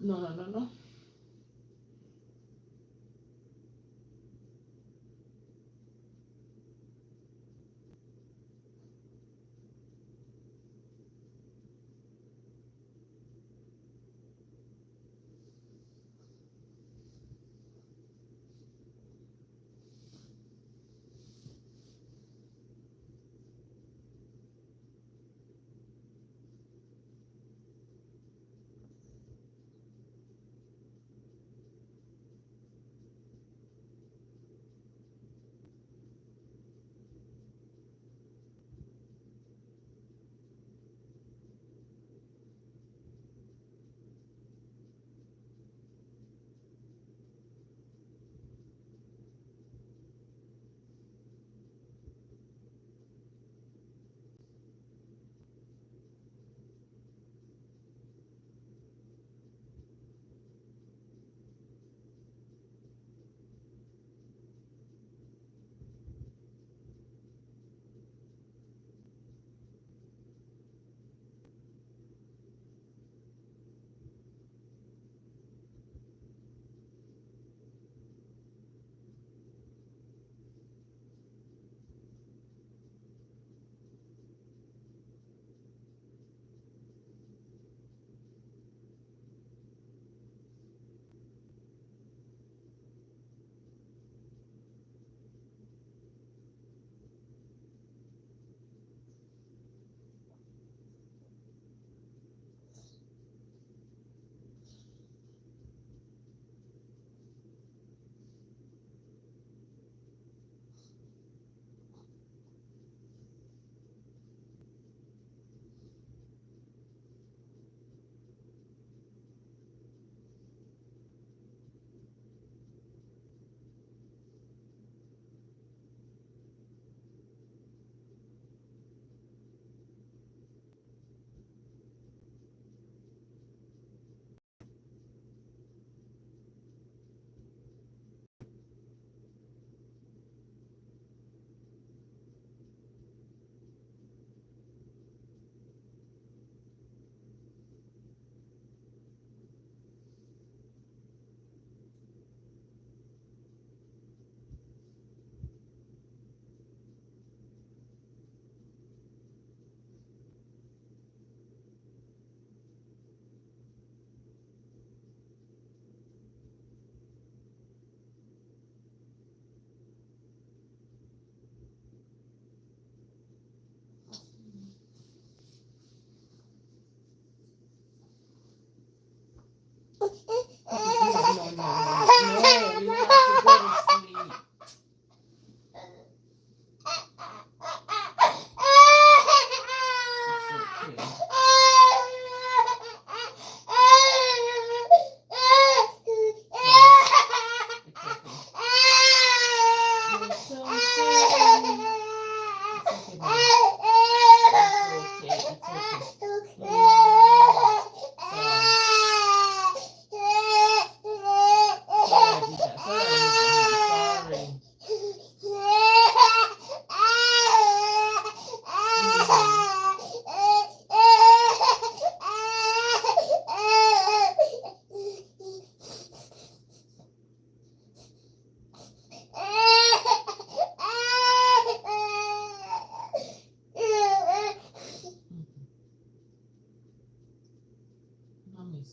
No.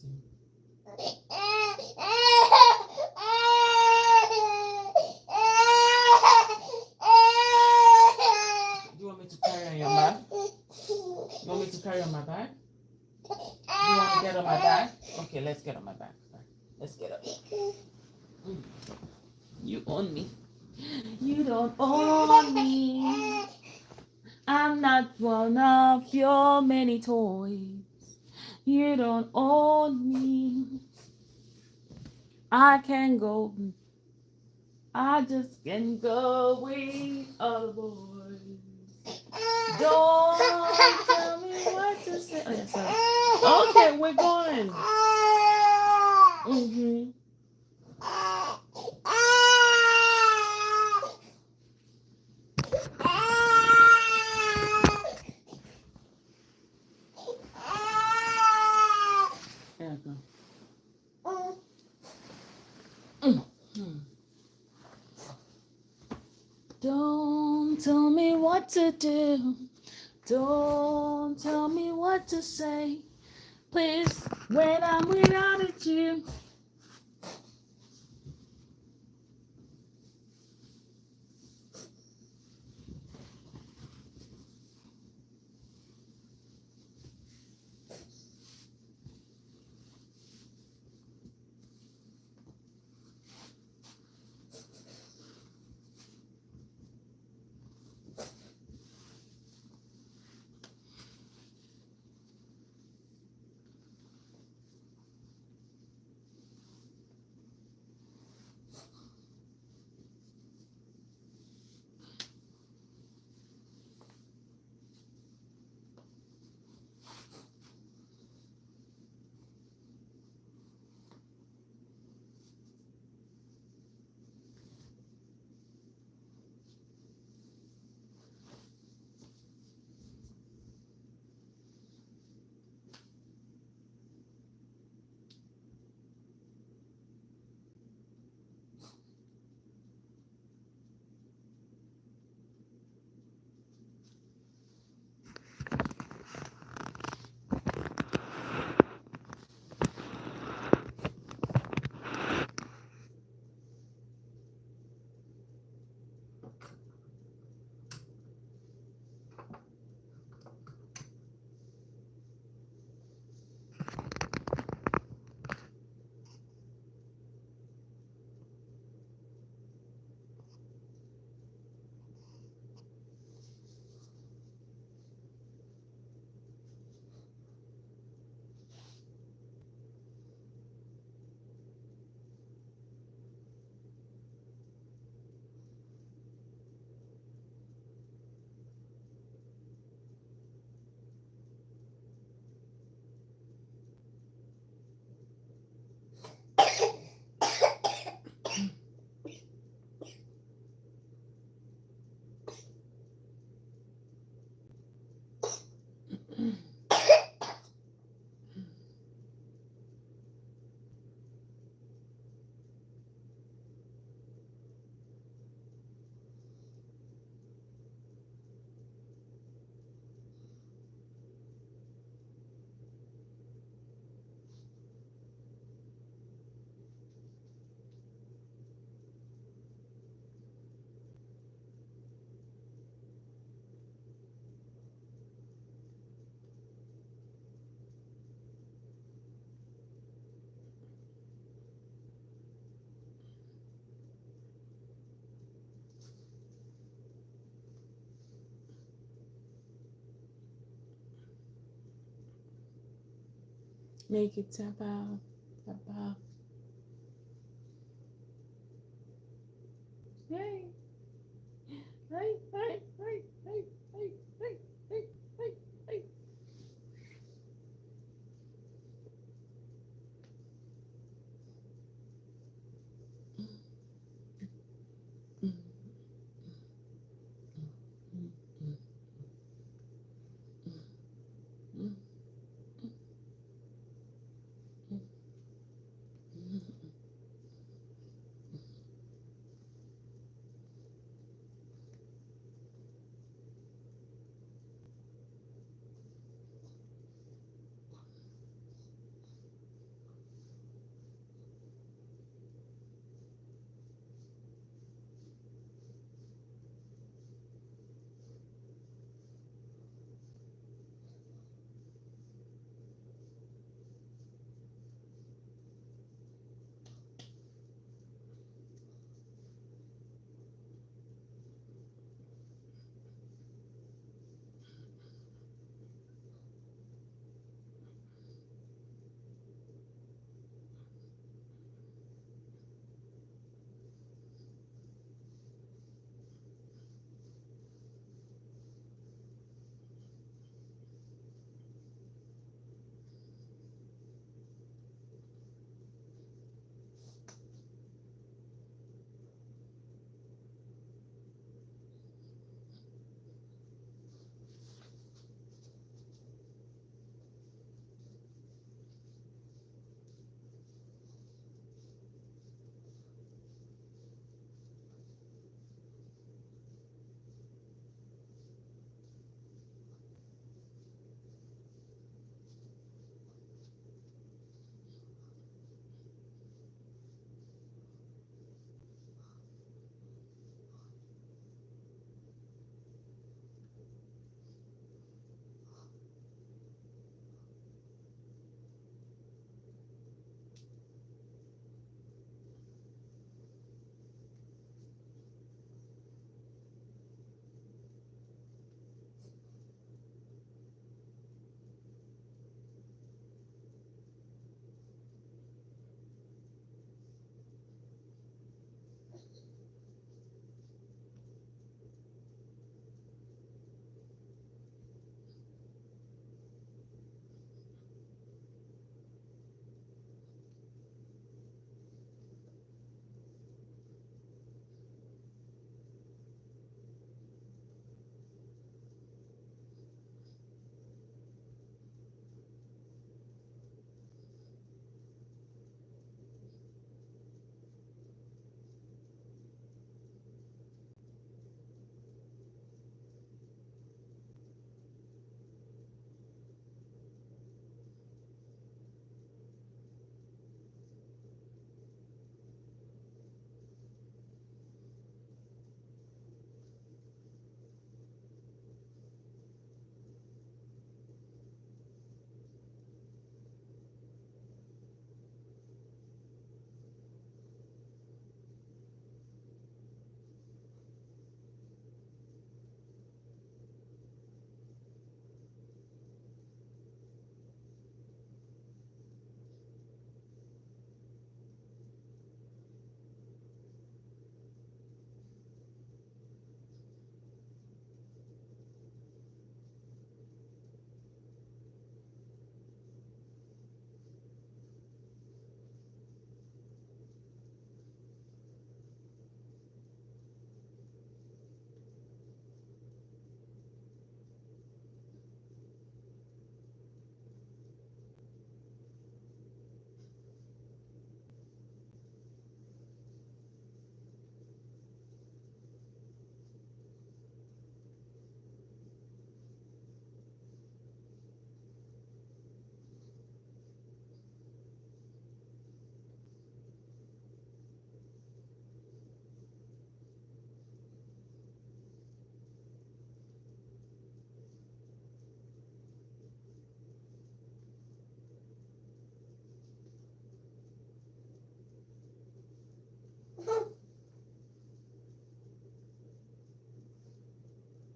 you. You want me to carry on your back? You want me to carry on my back? You want to get on my back? Okay, let's get on my back. Let's get up. You own me. You don't own me. I'm not one of your many toys. You don't own me. I can go. I just can go with all the boys. Don't tell me what to say. Oh, yeah, sorry. Okay, we're going. Mm-hmm. There you go. Mm-hmm. Don't tell me what to do. Don't tell me what to say. Please, when I'm without you. Make it tap out. Tap out. Hey. Hey, hey, hey, hey, hey, hey, hey, hey, hey.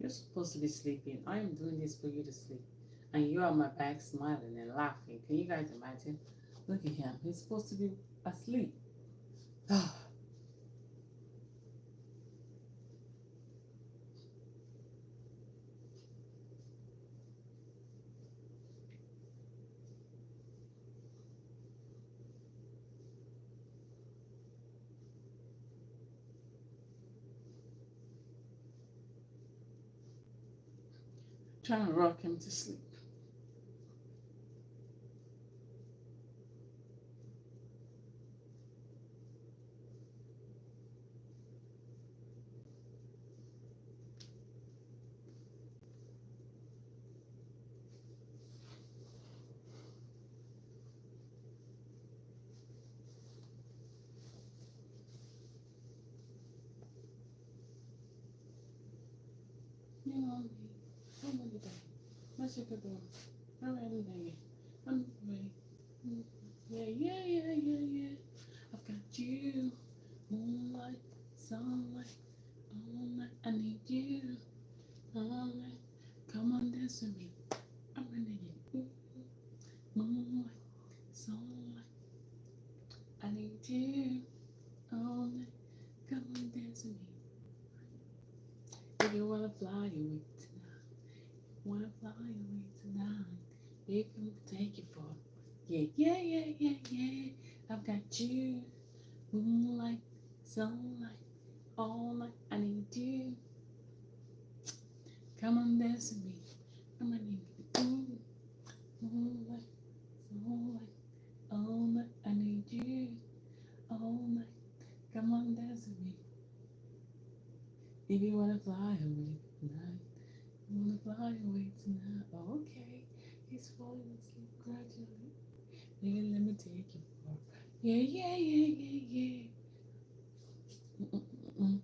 You're supposed to be sleeping. I am doing this for you to sleep. And you're on my back smiling and laughing. Can you guys imagine? Look at him. He's supposed to be asleep. Trying to rock him to sleep. You know me. I'm ready, baby. What's your good boy? I'm ready, baby. I'm ready. Yeah, yeah, yeah, yeah, yeah. I've got you. Moonlight, sunlight, all night. I need you. All night. Come on, dance with me. I'm ready. Moonlight, sunlight. I need you. All night. Come on, dance with me. If you wanna fly away tonight, wanna fly away tonight, you can take it for. Yeah, yeah, yeah, yeah, yeah. I've got you, moonlight, sunlight, all night. I need you. Come on, dance with me. I'm gonna need you. Moonlight, sunlight, all night. I need you, all night. Come on, dance with me. If you wanna fly away tonight. You wanna fly away tonight? Oh, okay. He's falling asleep gradually. Maybe let me take you for. Yeah, yeah, yeah, yeah, yeah. Mm-mm-mm.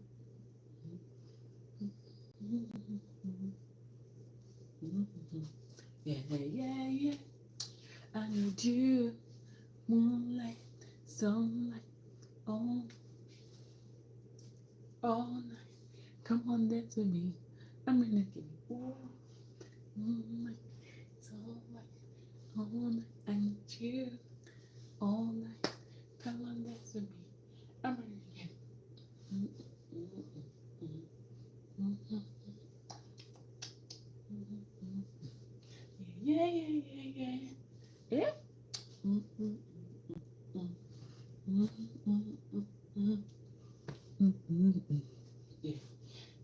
Mm-mm-mm. Yeah, yeah, yeah. I need you, moonlight, sunlight, all night. Come on, dance with me. I'm gonna give you moonlight, sunlight, all night. I need you, all night. Come on, dance with me. I'm gonna give you. Yeah, yeah, yeah, yeah. Yeah. Mm-mm. Yeah.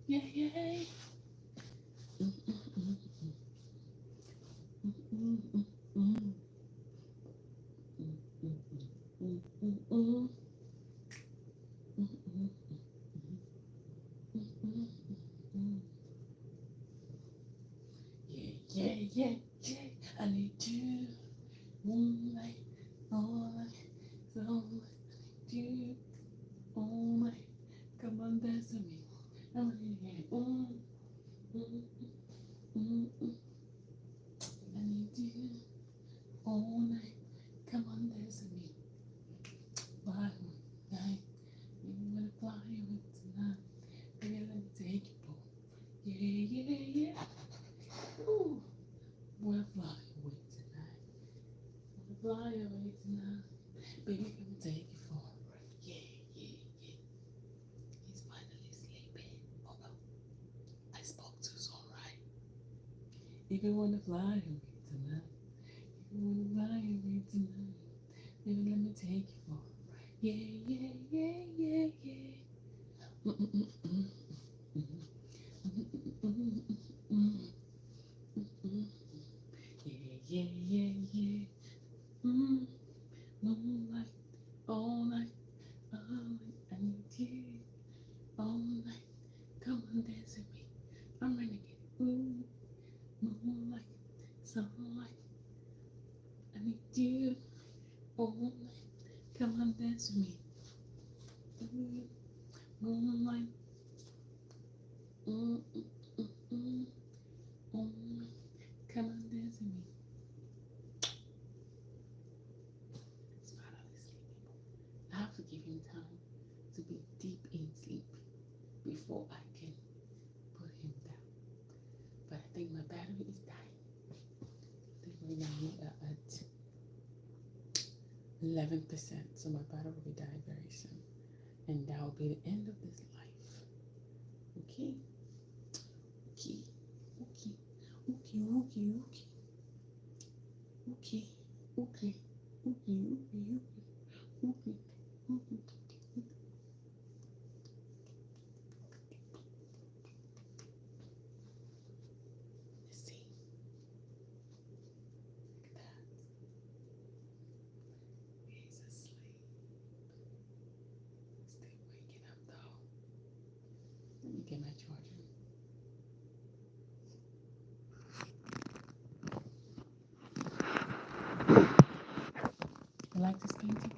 Yeah, yeah. Yeah, yeah, yeah, yeah. I need you. Moonlight, all night, so I need you. All night, come on, dance with me. I'm ready. Mm, mm. I need you. All night, come on, dance with me. Fly night, you wanna fly away tonight? Baby, let me take you for. Yeah, yeah, yeah. Ooh, wanna fly away tonight? Wanna fly away tonight? Baby, let me take you for. Yeah, yeah, yeah. He's finally sleeping. Oh no, I spoke too soon, right? If you wanna fly away tonight, if you wanna fly away tonight, baby, let me take you for. Yeah, yeah, yeah, yeah, yeah. Mm-mm-mm-mm. Yeah, yeah, yeah, yeah. Mm, moonlight, all night, all night. I need you all night. Come on, dance with me. I'm ready to get moonlight, sunlight. I need you all night. Come on, dance with me. Ooh, moonlight. Mm, mm, mm, mm. All night. Come on, dance with me. It's finally sleeping. I have to give him time to be deep in sleep before I can put him down. think my battery is dying. I think right now we are at 11%, so my battery will be dying very soon. And that will be the end of this life. Okay? Okay. Okay. Okay. Okay. Okay. Okay. Okay. Okay. Okay. Okay. Okay. Let's see. Look at that. He's asleep. Stay waking up though. Let me get my charger. You like this painting?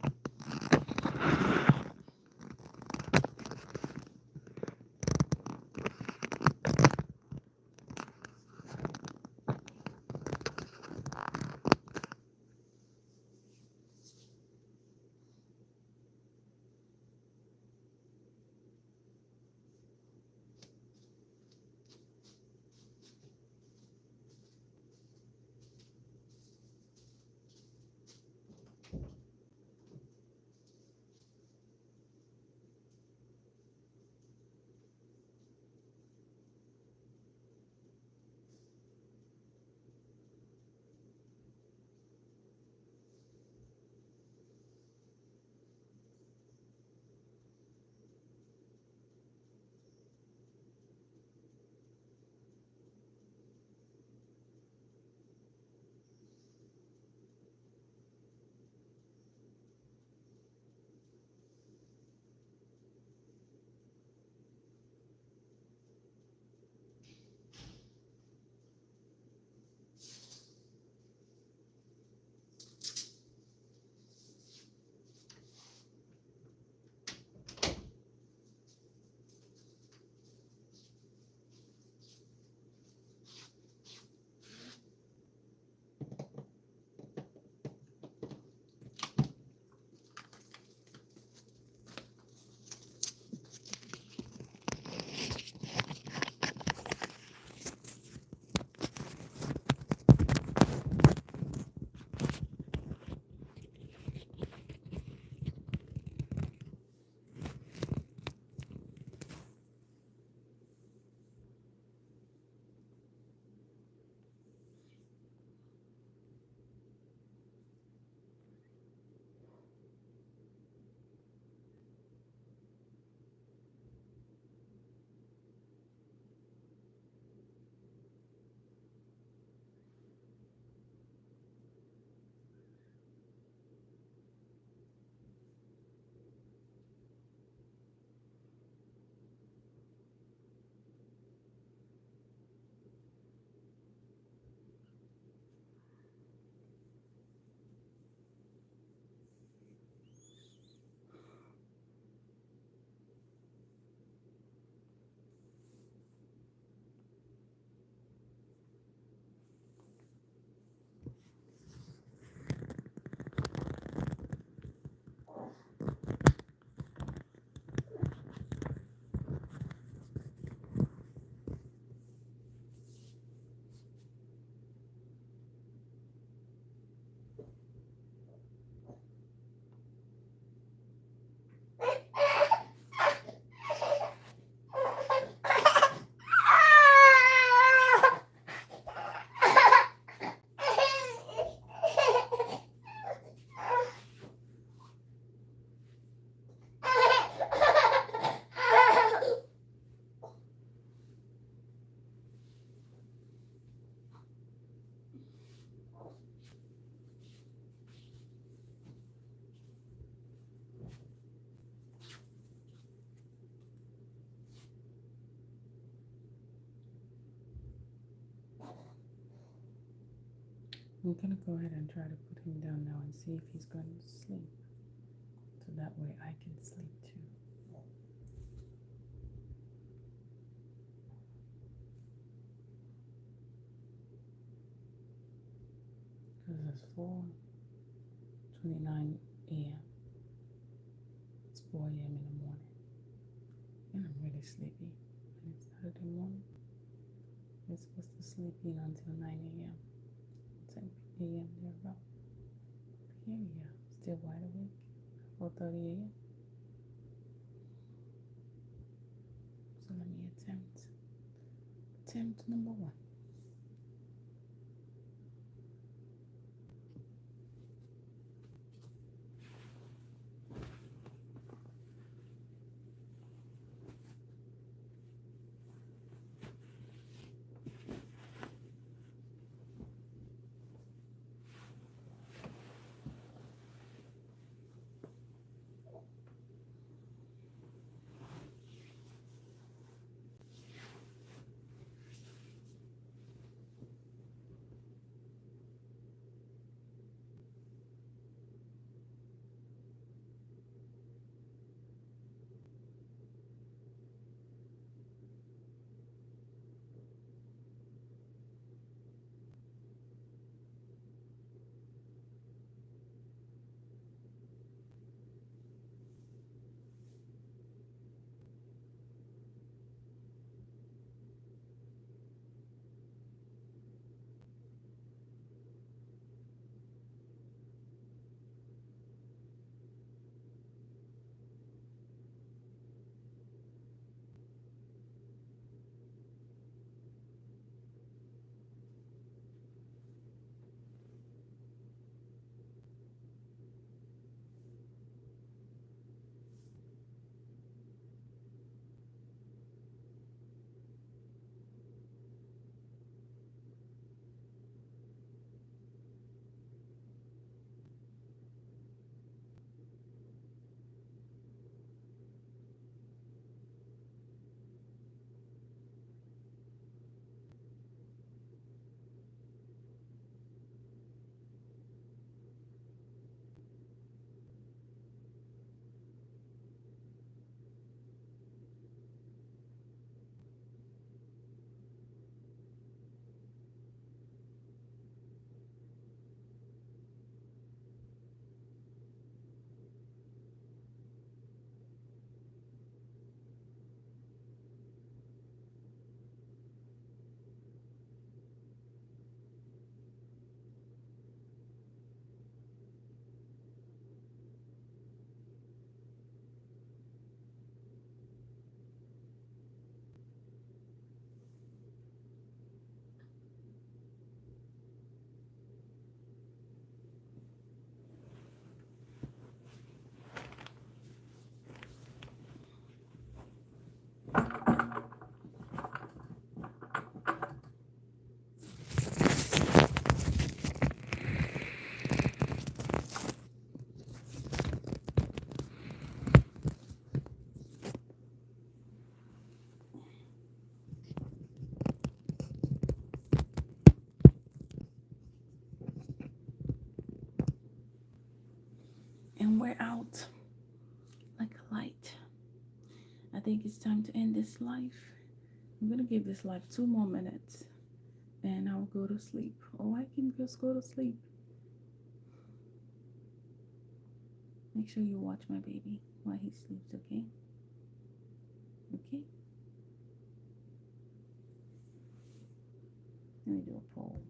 I'm gonna go ahead and try to put him down now and see if he's going to sleep. So that way I can sleep too. Because it's 4:29 a.m. It's 4 a.m. in the morning. And I'm really sleepy. And it's Saturday morning. We're supposed to sleep in until 9 a.m. 10 a.m. thereabout. Here we are, still wide awake. 4:30 a.m. So let me attempt number one. And we're out like a light. I think it's time to end this life. I'm gonna give this life 2 more minutes and I'll go to sleep. Or I can just go to sleep. Make sure you watch my baby while he sleeps, okay? Okay? Let me do a poll.